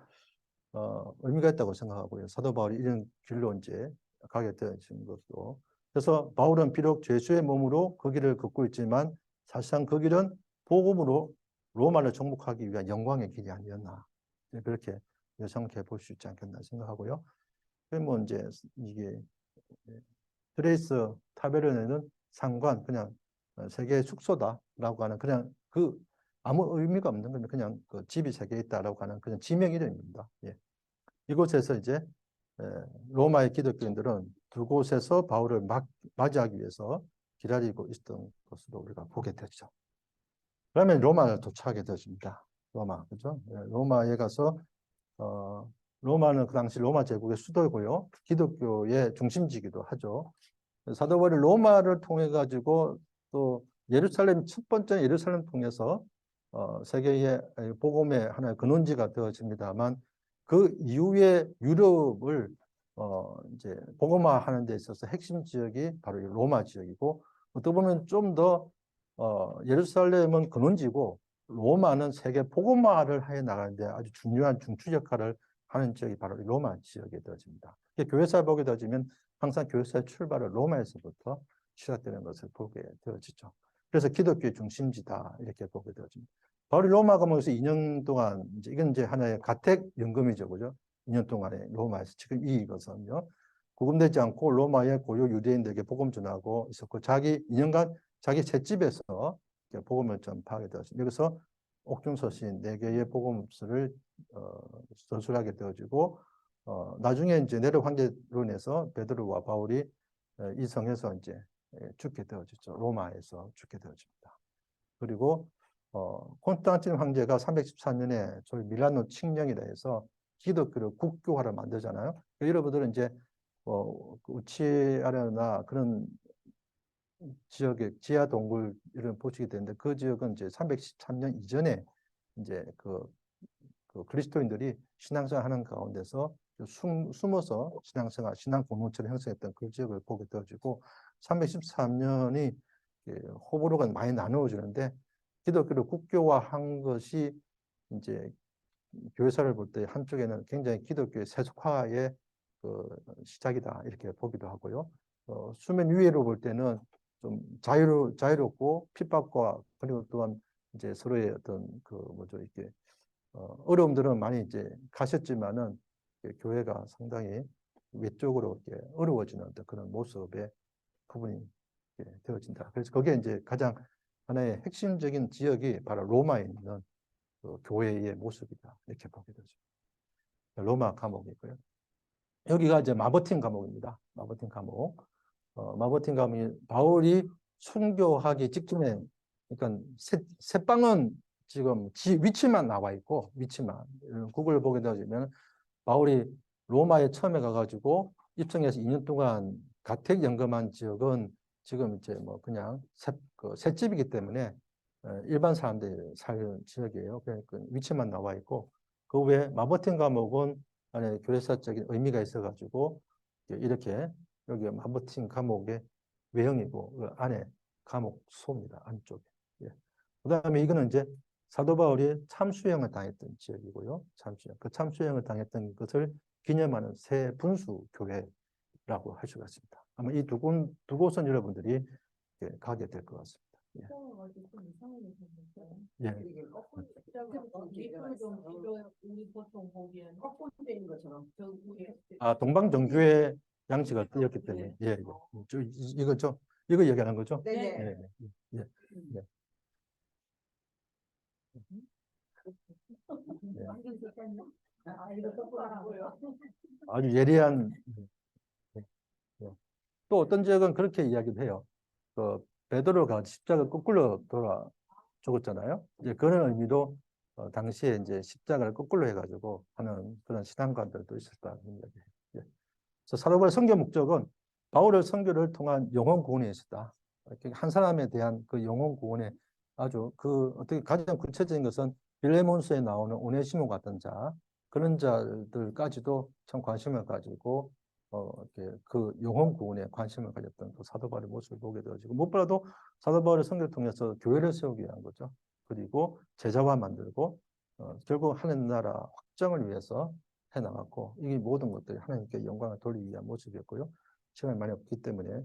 의미가 있다고 생각하고요. 사도 바울이 이런 길로 이제 가게 되어진 것도. 그래서 바울은 비록 죄수의 몸으로 그 길을 걷고 있지만 사실상 그 길은 복음으로 로마를 정복하기 위한 영광의 길이 아니었나. 그렇게 생각해 볼 수 있지 않겠나 생각하고요. 뭐 이제 이게 트레이스 타베르네는 상관 그냥 세계의 숙소다라고 하는 그냥 그 아무 의미가 없는 거면 그냥 그 집이 세 개 있다라고 하는 그냥 지명 이름입니다. 이곳에서 이제 로마의 기독교인들은 두 곳에서 바울을 맞이하기 위해서 기다리고 있었던 것으로 우리가 보게 되죠. 그러면 로마를 도착하게 되었습니다. 로마, 그죠? 로마에 가서 로마는 그 당시 로마 제국의 수도이고요. 기독교의 중심지기도 하죠. 사도 바울이 로마를 통해 가지고 또 예루살렘 첫 번째 예루살렘 통해서 세계의 복음의 하나의 근원지가 되어집니다만 그 이후에 유럽을 이제 복음화하는 데 있어서 핵심 지역이 바로 이 로마 지역이고 어떻게 보면 좀 더 예루살렘은 근원지고 로마는 세계 복음화를 해 나가는데 아주 중요한 중추 역할을 하는 지역이 바로 이 로마 지역에 되어집니다. 교회사를 보게 되어지면 항상 교회사의 출발을 로마에서부터 시작되는 것을 보게 되어지죠. 그래서 기독교의 중심지다 이렇게 보게 되어집니다. 바울이 로마 가면서 2년 동안 이건 이제 하나의 가택 연금이죠, 그죠? 2년 동안에 로마에서 지금 이것은요. 구금되지 않고 로마의 고유 유대인들에게 복음 전하고 있었고 자기 2년간 자기 셋집에서 복음을 전파하게 되었습니다. 여기서 옥중서신 4개의 복음서를 전술하게 되어지고 나중에 이제 네로 황제로 인해서 베드로와 바울이 이 성에서 이제 죽게 되어졌죠. 로마에서 죽게 되어집니다. 그리고 콘스탄틴 황제가 314년에 소위 밀라노 칙령이라 해서 기독교를 국교화를 만들잖아요. 여러분들은 이제 우치아레나 그런 지역의 지하 동굴 이런 보시게 되는데 그 지역은 이제 313년 이전에 이제 그 그리스도인들이 신앙생활 하는 가운데서 숨어서 신앙생활, 신앙 공동체를 형성했던 그 지역을 보게 되어지고 313년이 호불호가 많이 나누어지는데 기독교를 국교화한 것이 이제 교회사를 볼 때 한쪽에는 굉장히 기독교의 세속화의 그 시작이다 이렇게 보기도 하고요. 수면 위로 볼 때는 좀 자유롭고 핍박과 그리고 또한 이제 서로의 어떤 그 뭐죠 이렇게 어려움들은 많이 이제 가셨지만은 교회가 상당히 외적으로 이렇게 어려워지는 어떤 그런 모습의 부분이 되어진다. 그래서 거기에 이제 가장 하나의 핵심적인 지역이 바로 로마에 있는 그 교회의 모습이다. 이렇게 보게 되죠. 로마 감옥이고요. 여기가 이제 마버틴 감옥입니다. 마버틴 감옥. 마버틴 감옥이 바울이 순교하기 직전에, 그러니까 새 방은 지금 위치만 나와 있고, 위치만. 구글 보게 되면 바울이 로마에 처음에 가가지고 입성해서 2년 동안 가택 연금한 지역은 지금 이제 뭐 그냥 셋집이기 때문에 일반 사람들이 사는 지역이에요. 그러니까 위치만 나와 있고 그 외에 마버틴 감옥은 안에 교회사적인 의미가 있어가지고 이렇게 여기 마버틴 감옥의 외형이고 그 안에 감옥소입니다. 안쪽에. 예. 그다음에 이거는 이제 사도 바울이 참수형을 당했던 지역이고요. 참수형. 그 참수형을 당했던 것을 기념하는 새 분수 교회라고 할 수가 있습니다. 아마 이 두 곳은 여러분들이 가게 될 것 같습니다. 예. 예. 아, 동방정교회 양식을 띄었기 때문에. 예, 예. 이거죠. 이거 얘기하는 거죠? 네네. 예, 예, 예. 예. 예. 아주 예리한. 예, 예. 또 어떤 지역은 그렇게 이야기도 해요. 그 베드로가 십자가 거꾸로 돌아 죽었잖아요. 이제 그런 의미도 당시에 이제 십자가를 거꾸로 해가지고 하는 그런 신앙가들도 있었다는 이야기예요. 예. 그래서 사도 바울의 선교 목적은 바울의 선교를 통한 영혼 구원에 있었다. 한 사람에 대한 그 영혼 구원에 아주 어떻게 가장 구체적인 것은 빌레몬스에 나오는 오네시모 같은 자 그런 자들까지도 참 관심을 가지고 이렇게 그 영혼 구원에 관심을 가졌던 그 사도 바울의 모습을 보게 되어지고 무엇보다도 사도 바울의 선교를 통해서 교회를 세우기 위한 거죠. 그리고 제자화 만들고 결국 하늘나라 확정을 위해서 해나갔고 이게 모든 것들이 하나님께 영광을 돌리기 위한 모습이었고요. 시간이 많이 없기 때문에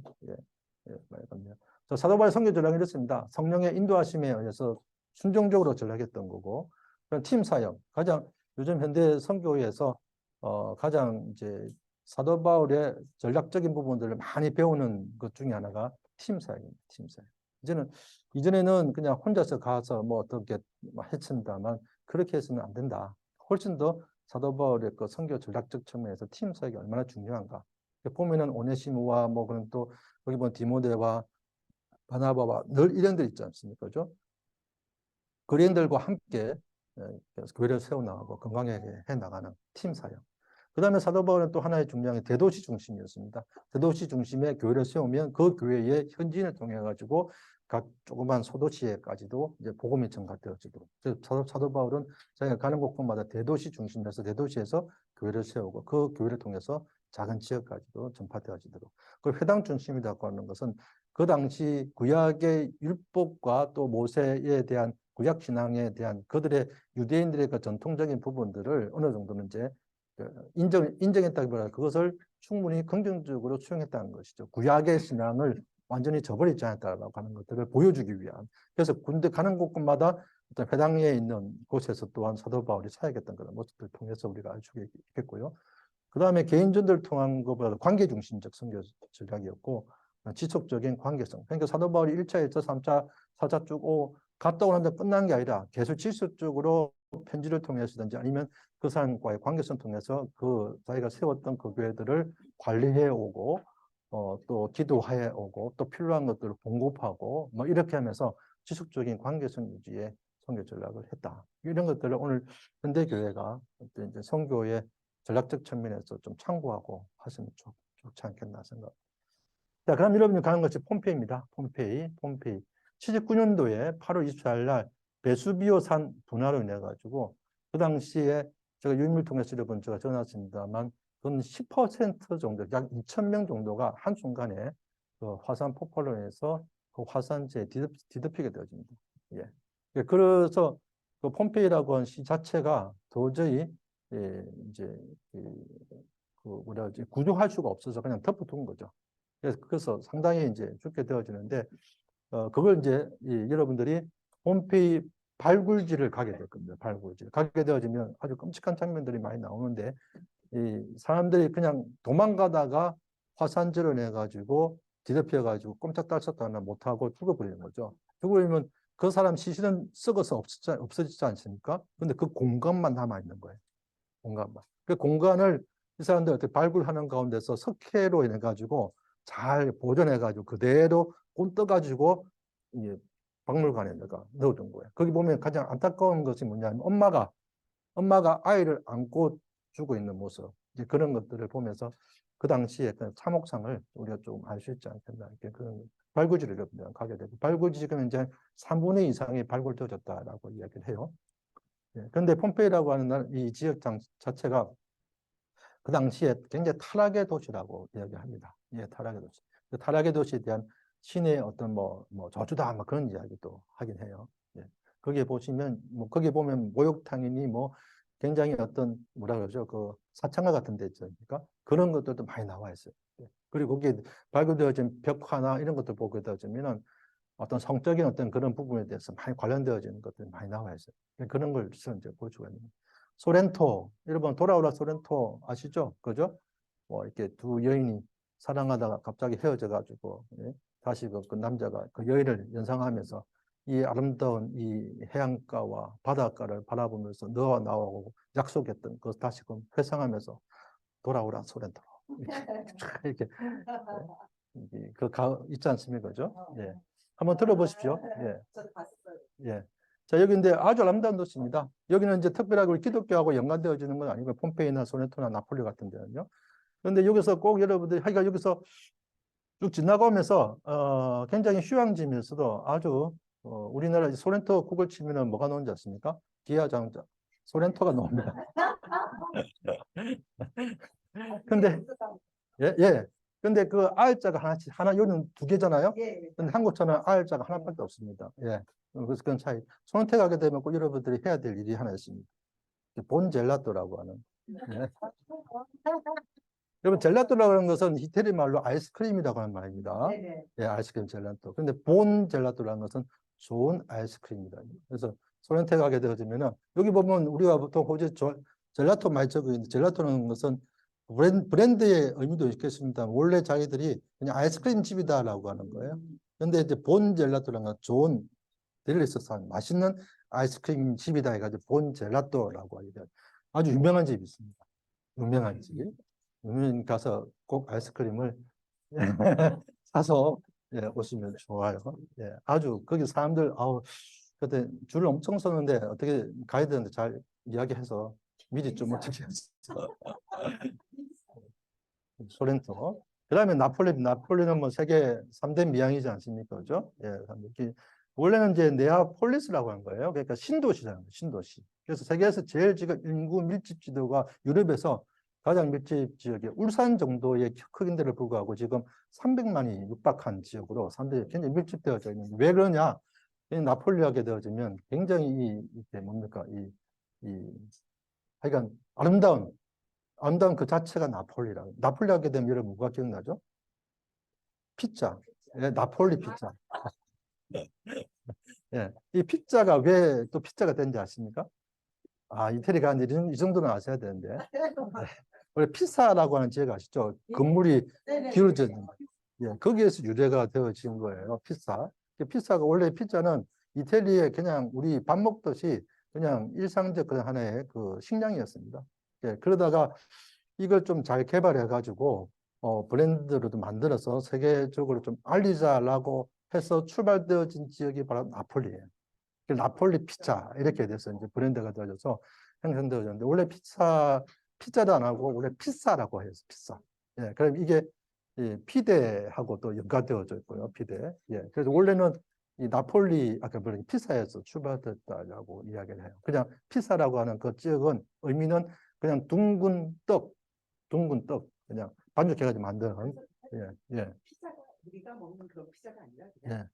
많이 갔네요. 사도 바울의 선교 전략이 이렇습니다. 성령의 인도하심에 의해서 순종적으로 전략했던 거고 그런 팀 사역 가장 요즘 현대 선교에서 가장 이제 사도 바울의 전략적인 부분들을 많이 배우는 것 중에 하나가 팀 사역입니다. 팀 사역. 이전에는 그냥 혼자서 가서 뭐 어떻게 했습니다만 그렇게 해서는 안 된다. 훨씬 더 사도 바울의 그 선교 전략적 측면에서 팀 사역이 얼마나 중요한가. 보면은 오네시모와 뭐 그런 또 여기 보면 디모데와 바나바와 늘 일행들 있지 않습니까? 그죠? 그 일행들과 함께 교회를 세워나가고 건강하게 해나가는 팀 사역. 그 다음에 사도 바울은 또 하나의 중요한 게 대도시 중심이었습니다. 대도시 중심의 교회를 세우면 그 교회의 현지인을 통해 가지고 각 조그만 소도시에까지도 이제 복음이 전가되어지도록. 그래서 사도 바울은 자기가 가는 곳곳마다 대도시 중심에서 대도시에서 교회를 세우고 그 교회를 통해서 작은 지역까지도 전파되어지도록. 그 회당 중심이라고 하는 것은 그 당시 구약의 율법과 또 모세에 대한 구약 신앙에 대한 그들의 유대인들의 그 전통적인 부분들을 어느 정도는 이제 인정했다기보다 그것을 충분히 긍정적으로 수용했다는 것이죠. 구약의 신앙을 완전히 저버리지 않았다라고 하는 것들을 보여주기 위한. 그래서 군대 가는 곳곳마다 어떤 회당에 있는 곳에서 또한 사도 바울이 사역했던 그런 모습들을 통해서 우리가 알 수 있겠고요. 그 다음에 개인전들을 통한 것보다 관계 중심적 선교 전략이었고 지속적인 관계성. 그러니까 사도 바울이 1차, 2차, 3차, 4차 쭉 갔다 오는데 끝난 게 아니라 계속 지속적으로 편지를 통해서든지 아니면 그 사람과의 관계성 통해서 그 자기가 세웠던 그 교회들을 관리해 오고 또 기도해 오고 또 필요한 것들을 공급하고 뭐 이렇게 하면서 지속적인 관계성 유지에 선교 전략을 했다. 이런 것들을 오늘 현대교회가 어떤 이제 선교의 전략적 측면에서 좀 참고하고 하시면 좋지 않겠나 생각. 자, 그럼 여러분이 가는 것이 폼페이입니다. 폼페이. 79년도에 8월 24일 날 베수비오산 분화로 인해 가지고 그 당시에 제가 유인물 통해서 여러분 제가 전했습니다만 그 10% 정도, 약 2,000명 정도가 한순간에 그 화산 폭발로 인해서 그 화산재에 뒤덮이게 되어집니다. 예. 그래서 그 폼페이라고 하는 시 자체가 도저히 이제 뭐라 그러지, 구조할 수가 없어서 그냥 덮어둔 거죠. 그래서 상당히 이제 죽게 되어지는데 그걸 이제 여러분들이 폼페이 발굴지를 가게 될 겁니다. 발굴지 가게 되어지면 아주 끔찍한 장면들이 많이 나오는데 이 사람들이 그냥 도망가다가 화산재를 내 가지고 뒤덮여 가지고 꼼짝달싹도 하나 못하고 죽어버리는 거죠. 죽어버리면 그 사람 시신은 썩어서 없어지지 않습니까? 근데 그 공간만 남아 있는 거예요. 공간만. 그 공간을 이 사람들 어떻게 발굴하는 가운데서 석회로 인해 가지고 잘 보존해 가지고 그대로 꼰 떠 가지고 박물관에 내가 넣어둔 거예요. 거기 보면 가장 안타까운 것이 뭐냐면 엄마가 아이를 안고 주고 있는 모습, 이제 그런 것들을 보면서 그 당시에 그 참혹상을 우리가 좀 알 수 있지 않겠나, 이렇게 그런 발굴지를 가게 되고, 발굴지 지금 이제 3분의 2 이상이 발굴되어졌다라고 이야기를 해요. 그런데 폼페이라고 하는 이 지역 자체가 그 당시에 굉장히 타락의 도시라고 이야기합니다. 예, 타락의 도시. 그 타락의 도시에 대한 신의 어떤 저주다, 그런 이야기도 하긴 해요. 예. 거기에 보시면, 거기에 보면 목욕탕이니 굉장히 어떤, 뭐라 그러죠, 그 사창가 같은 데 있으니까 그런 것들도 많이 나와 있어요. 예. 그리고 거기에 발굴되어진 벽화나 이런 것들 보게 되어지면은 어떤 성적인 어떤 그런 부분에 대해서 많이 관련되어지는 것들이 많이 나와 있어요. 그런 걸 이제 볼 수가 있는 거예요. 소렌토, 여러분 돌아오라 소렌토 아시죠? 그죠? 이렇게 두 여인이 사랑하다가 갑자기 헤어져 가지고 다시 그 남자가 그 여인을 연상하면서 이 아름다운 이 해안가와 바닷가를 바라보면서 너와 나하고 약속했던 그 다시금 회상하면서 돌아오라 소렌토로 이렇게 있지 않습니까? 그죠? 예. 한번 들어보십시오. 예. 저도 봤어요. 예. 자, 여기 근데 아주 아름다운 도시입니다. 여기는 이제 특별하게 우리 기독교하고 연관되어지는 건 아니고 폼페이나 소렌토나 나폴리 같은 데는요. 그런데 여기서 꼭 여러분들이 하여간 여기서 쭉 지나가면서 굉장히 휴양지면서도 아주 우리나라 소렌토 국을 치면은 뭐가 나오는지 아십니까? 기아장자 소렌토가 나옵니다. 근데 예, 예. 근데 그 R자가 하나, 여기는 두 개잖아요. 예. 근데 한국처럼 R자가 하나밖에 없습니다. 예. 그래서 그런 차이. 소렌토 가게 되면 꼭 여러분들이 해야 될 일이 하나 있습니다. 본젤라또라고 하는. 예. 여러분, 젤라또라고 하는 것은 이태리 말로 아이스크림이라고 하는 말입니다. 네네. 예, 아이스크림 젤라또. 근데 본 젤라또라는 것은 좋은 아이스크림이다. 그래서 소렌토 가게 되어지면은 여기 보면 우리가 보통 호주 젤라또 많이 적어 있는데 젤라또라는 것은 브랜드의 의미도 있겠습니다. 원래 자기들이 그냥 아이스크림 집이다라고 하는 거예요. 근데 이제 본 젤라또라는 건 좋은 델리서스한 맛있는 아이스크림 집이다 해가지고 본 젤라또라고 하게 돼요. 아주 유명한 집이 있습니다. 유명한 집. 가서 꼭 아이스크림을 사서 오시면 좋아요. 예, 아주 거기 사람들 그때 줄을 엄청 섰는데 어떻게 가이드한테 잘 이야기해서 미리 좀 어떻게 해서 소렌토. 그다음에 나폴리는 뭐 세계 3대 미항이지 않습니까? 그죠? 예, 원래는 이제 네아폴리스라고 한 거예요. 그러니까 신도시라는 거예요. 신도시. 그래서 세계에서 제일 지금 인구 밀집 지도가 유럽에서 가장 밀집 지역이 울산 정도의 크기인데를 불구하고 지금 300만이 육박한 지역으로 사람들이 굉장히 밀집되어져 있는. 왜 그러냐? 나폴리하게 되어지면 굉장히 이게 뭡니까? 하여간 아름다운 그 자체가 나폴리라고. 나폴리 하게 되면 여러분 뭐가 기억나죠? 피자. 예, 나폴리 피자. 예, 이 피자가 왜 또 피자가 된지 아십니까? 이태리가 이 정도는 아셔야 되는데. 원래 피사라고 하는 지역 아시죠? 건물이 기울어져 있는 거. 예, 거기에서 유래가 되어진 거예요. 피사. 피사가 원래 피자는 이태리에 그냥 우리 밥 먹듯이 그냥 일상적 그런 하나의 그 식량이었습니다. 예, 그러다가 이걸 좀 잘 개발해 가지고 브랜드로도 만들어서 세계적으로 좀 알리자라고 해서 출발되어진 지역이 바로 나폴리예요. 나폴리 피자 이렇게 돼서 이제 브랜드가 되어져서 형성되어졌는데 원래 피자도 안 하고 원래 피사라고 해요. 피사. 예, 그럼 이게 피데하고 또 연관되어져 있고요. 피데. 예, 그래서 원래는 이 나폴리 아까 뭐냐 피사에서 출발됐다라고 이야기를 해요. 그냥 피사라고 하는 그 지역은 의미는 그냥 둥근 떡 그냥 반죽해가지고 만드는 예, 예, 피자가 우리가 먹는 그런 피자가 아니라 예.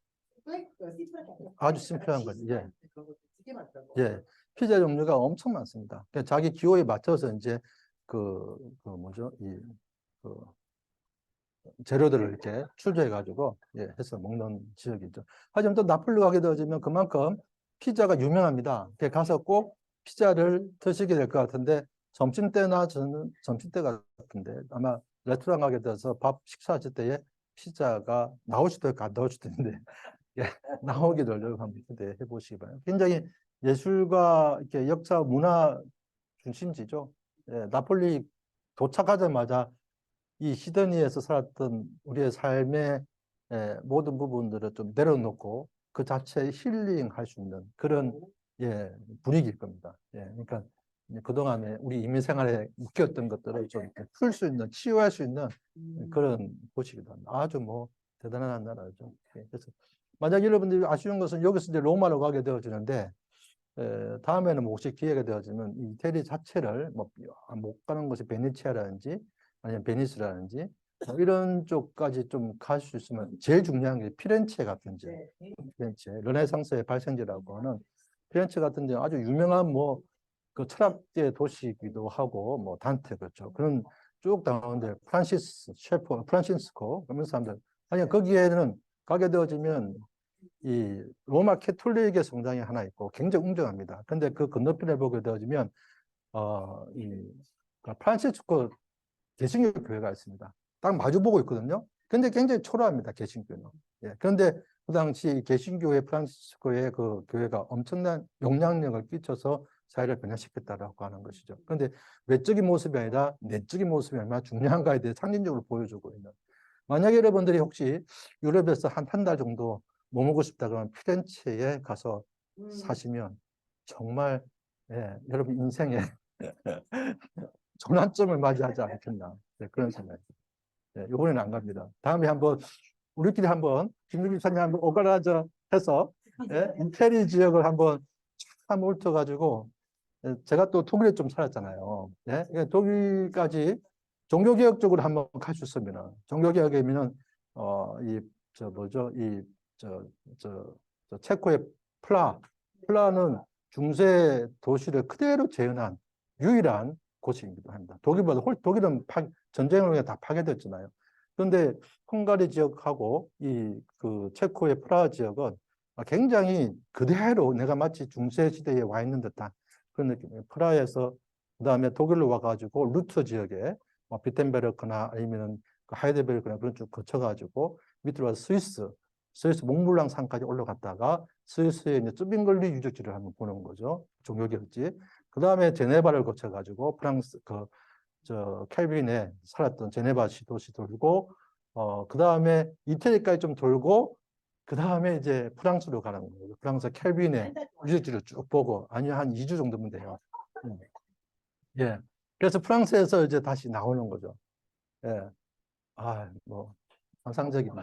그냥 심플하게 아주 심플한 거죠. 예. 그런 것도 되게 많더라고. 예, 피자 종류가 엄청 많습니다. 그러니까 자기 기호에 맞춰서 이제 뭐죠? 그 재료들을 이렇게 출조해가지고 예, 해서 먹는 지역이죠. 하지만 또 나폴리 가게 되어지면 그만큼 피자가 유명합니다. 가서 꼭 피자를 드시게 될 것 같은데 점심때나 저는 점심때 같은데 아마 레스토랑 가게 돼서 밥 식사하실 때에 피자가 나올 수도 있고 안 나올 수도 있는데 예, 나오게 되려고 한번 기대해 보시기 바랍니다. 굉장히 예술과 이렇게 역사 문화 중심지죠. 예, 나폴리 도착하자마자 이 시드니에서 살았던 우리의 삶의 모든 부분들을 좀 내려놓고 그 자체에 힐링할 수 있는 그런 예, 분위기일 겁니다. 예, 그러니까 그동안에 우리 이민 생활에 묶였던 것들을 좀 풀 수 있는, 치유할 수 있는 그런 곳이기도 합니다. 아주 뭐 대단한 나라죠. 예, 그래서 만약 여러분들이 아쉬운 것은 여기서 이제 로마로 가게 되어지는데 다음에는 뭐 혹시 기회가 되어지면 이 이태리 자체를 못 가는 것이 베네치아라든지 아니면 베니스라든지 뭐 이런 쪽까지 좀 갈 수 있으면 제일 중요한 게 피렌체 같은 지 네. 피렌체 르네상스의 발생지라고 하는 피렌체 같은 데 아주 유명한 뭐 그 철학계 도시이기도 하고 뭐 단테 그렇죠 그런 쭉 나오는데 프란시스코 그런 사람들 아니 거기에는 가게 되어지면 이 로마 캐톨릭의 성당이 하나 있고 굉장히 웅장합니다. 근데 그 건너편에 보게 되어지면 프란시스코 개신교 교회가 있습니다. 딱 마주보고 있거든요. 근데 굉장히 초라합니다. 개신교는. 예. 그런데 그 당시 개신교의 프란시스코의 그 교회가 엄청난 영향력을 끼쳐서 사회를 변화시켰다라고 하는 것이죠. 그런데 외적인 모습이 아니라 내적인 모습이 얼마나 중요한가에 대해 상징적으로 보여주고 있는. 만약에 여러분들이 혹시 유럽에서 한 달 정도 머물고 싶다 그러면 피렌체에 가서 사시면 정말 예, 여러분 인생에 전환점을 맞이하지 않겠나 네, 그런 생각이 네, 이번에는 안 갑니다. 다음에 한번 우리끼리 한번 김민기 사님 한번 오가라져 해서 예, 이태리 지역을 한번 참 훑어가지고 예, 제가 또 독일에 좀 살았잖아요. 예? 그러니까 독일까지 종교개혁 쪽으로 한번 갈 수 있으면 종교개혁이면은 이저 뭐죠 저 체코의 플라는 중세 도시를 그대로 재현한 유일한 곳이기도 합니다. 독일은 전쟁으로 다 파괴됐잖아요. 그런데 헝가리 지역하고 이 그 체코의 프라하 지역은 굉장히 그대로 내가 마치 중세 시대에 와 있는 듯한 그런 느낌이에요. 프라하에서 그다음에 독일로 와가지고 루트 지역에 뭐 비텐베르크나 아니면은 그 하이델베르크나 그런 쪽 거쳐가지고 밑으로 와서 스위스 몽블랑 산까지 올라갔다가 스위스의 이제 쯔빙글리 유적지를 한번 보는 거죠. 종교기역지. 그 다음에 제네바를 거쳐가지고 프랑스 저 캘빈에 살았던 제네바 도시 돌고 그 다음에 이태리까지 좀 돌고 그 다음에 이제 프랑스로 가는 거예요. 프랑스 캘빈의 유적지를 쭉 보고 아니요 한 2주 정도면 돼요. 예. 그래서 프랑스에서 이제 다시 나오는 거죠. 예. 아, 뭐 환상적이네.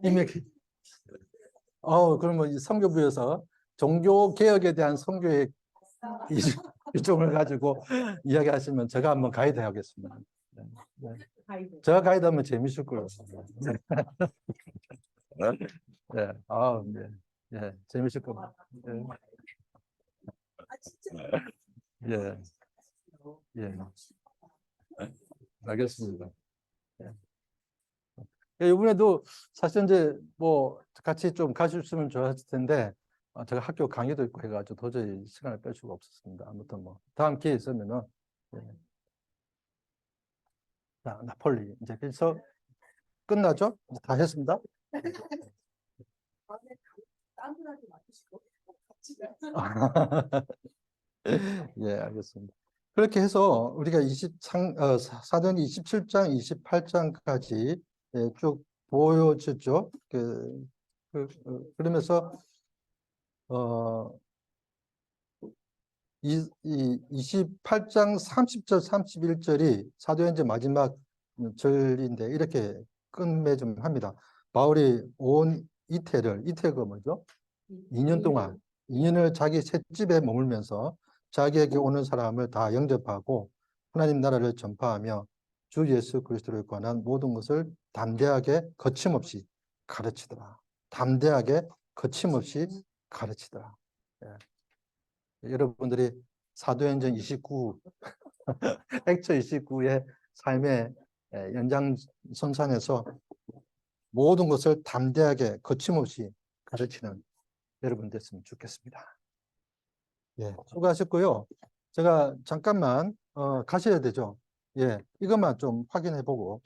이미 그러면 이 선교부에서 종교 개혁에 대한 선교의 일종을 가지고 이야기하시면 제가 한번 가이드 하겠습니다. 네. 네. 제가 가이드 하면 재밌을 거예요. 네. 네. 네. 네. 재밌을 겁니다. 네. 예. 예. 알겠습니다. 예. 이번에도 사실 이제 뭐 같이 좀 가셨으면 좋았을 텐데 제가 학교 강의도 있고 해가지고 도저히 시간을 뺄 수가 없었습니다. 아무튼 뭐 다음 기회 있으면은 예. 자, 나폴리 이제 그래서 끝나죠? 이제 다 했습니다. 땀분하게 맡으시고 같이 예, 알겠습니다. 그렇게 해서 우리가 사전 27장, 28장까지 쭉 보여졌죠. 그러면서 이 28장 30절 31절이 사도행전 마지막 절인데 이렇게 끝매 좀 합니다. 바울이 온 이태가 뭐죠? 2년 동안 2년을 자기 셋집에 머물면서 자기에게 오는 사람을 다 영접하고 하나님 나라를 전파하며 주 예수 그리스도를 관한 모든 것을 담대하게 거침없이 가르치더라. 담대하게 거침없이 가르치더라. 예. 여러분들이 사도행전 29, 액처 29의 삶의 연장선상에서 모든 것을 담대하게 거침없이 가르치는 여러분 됐으면 좋겠습니다. 예, 수고하셨고요. 제가 잠깐만 가셔야 되죠. 예, 이것만 좀 확인해 보고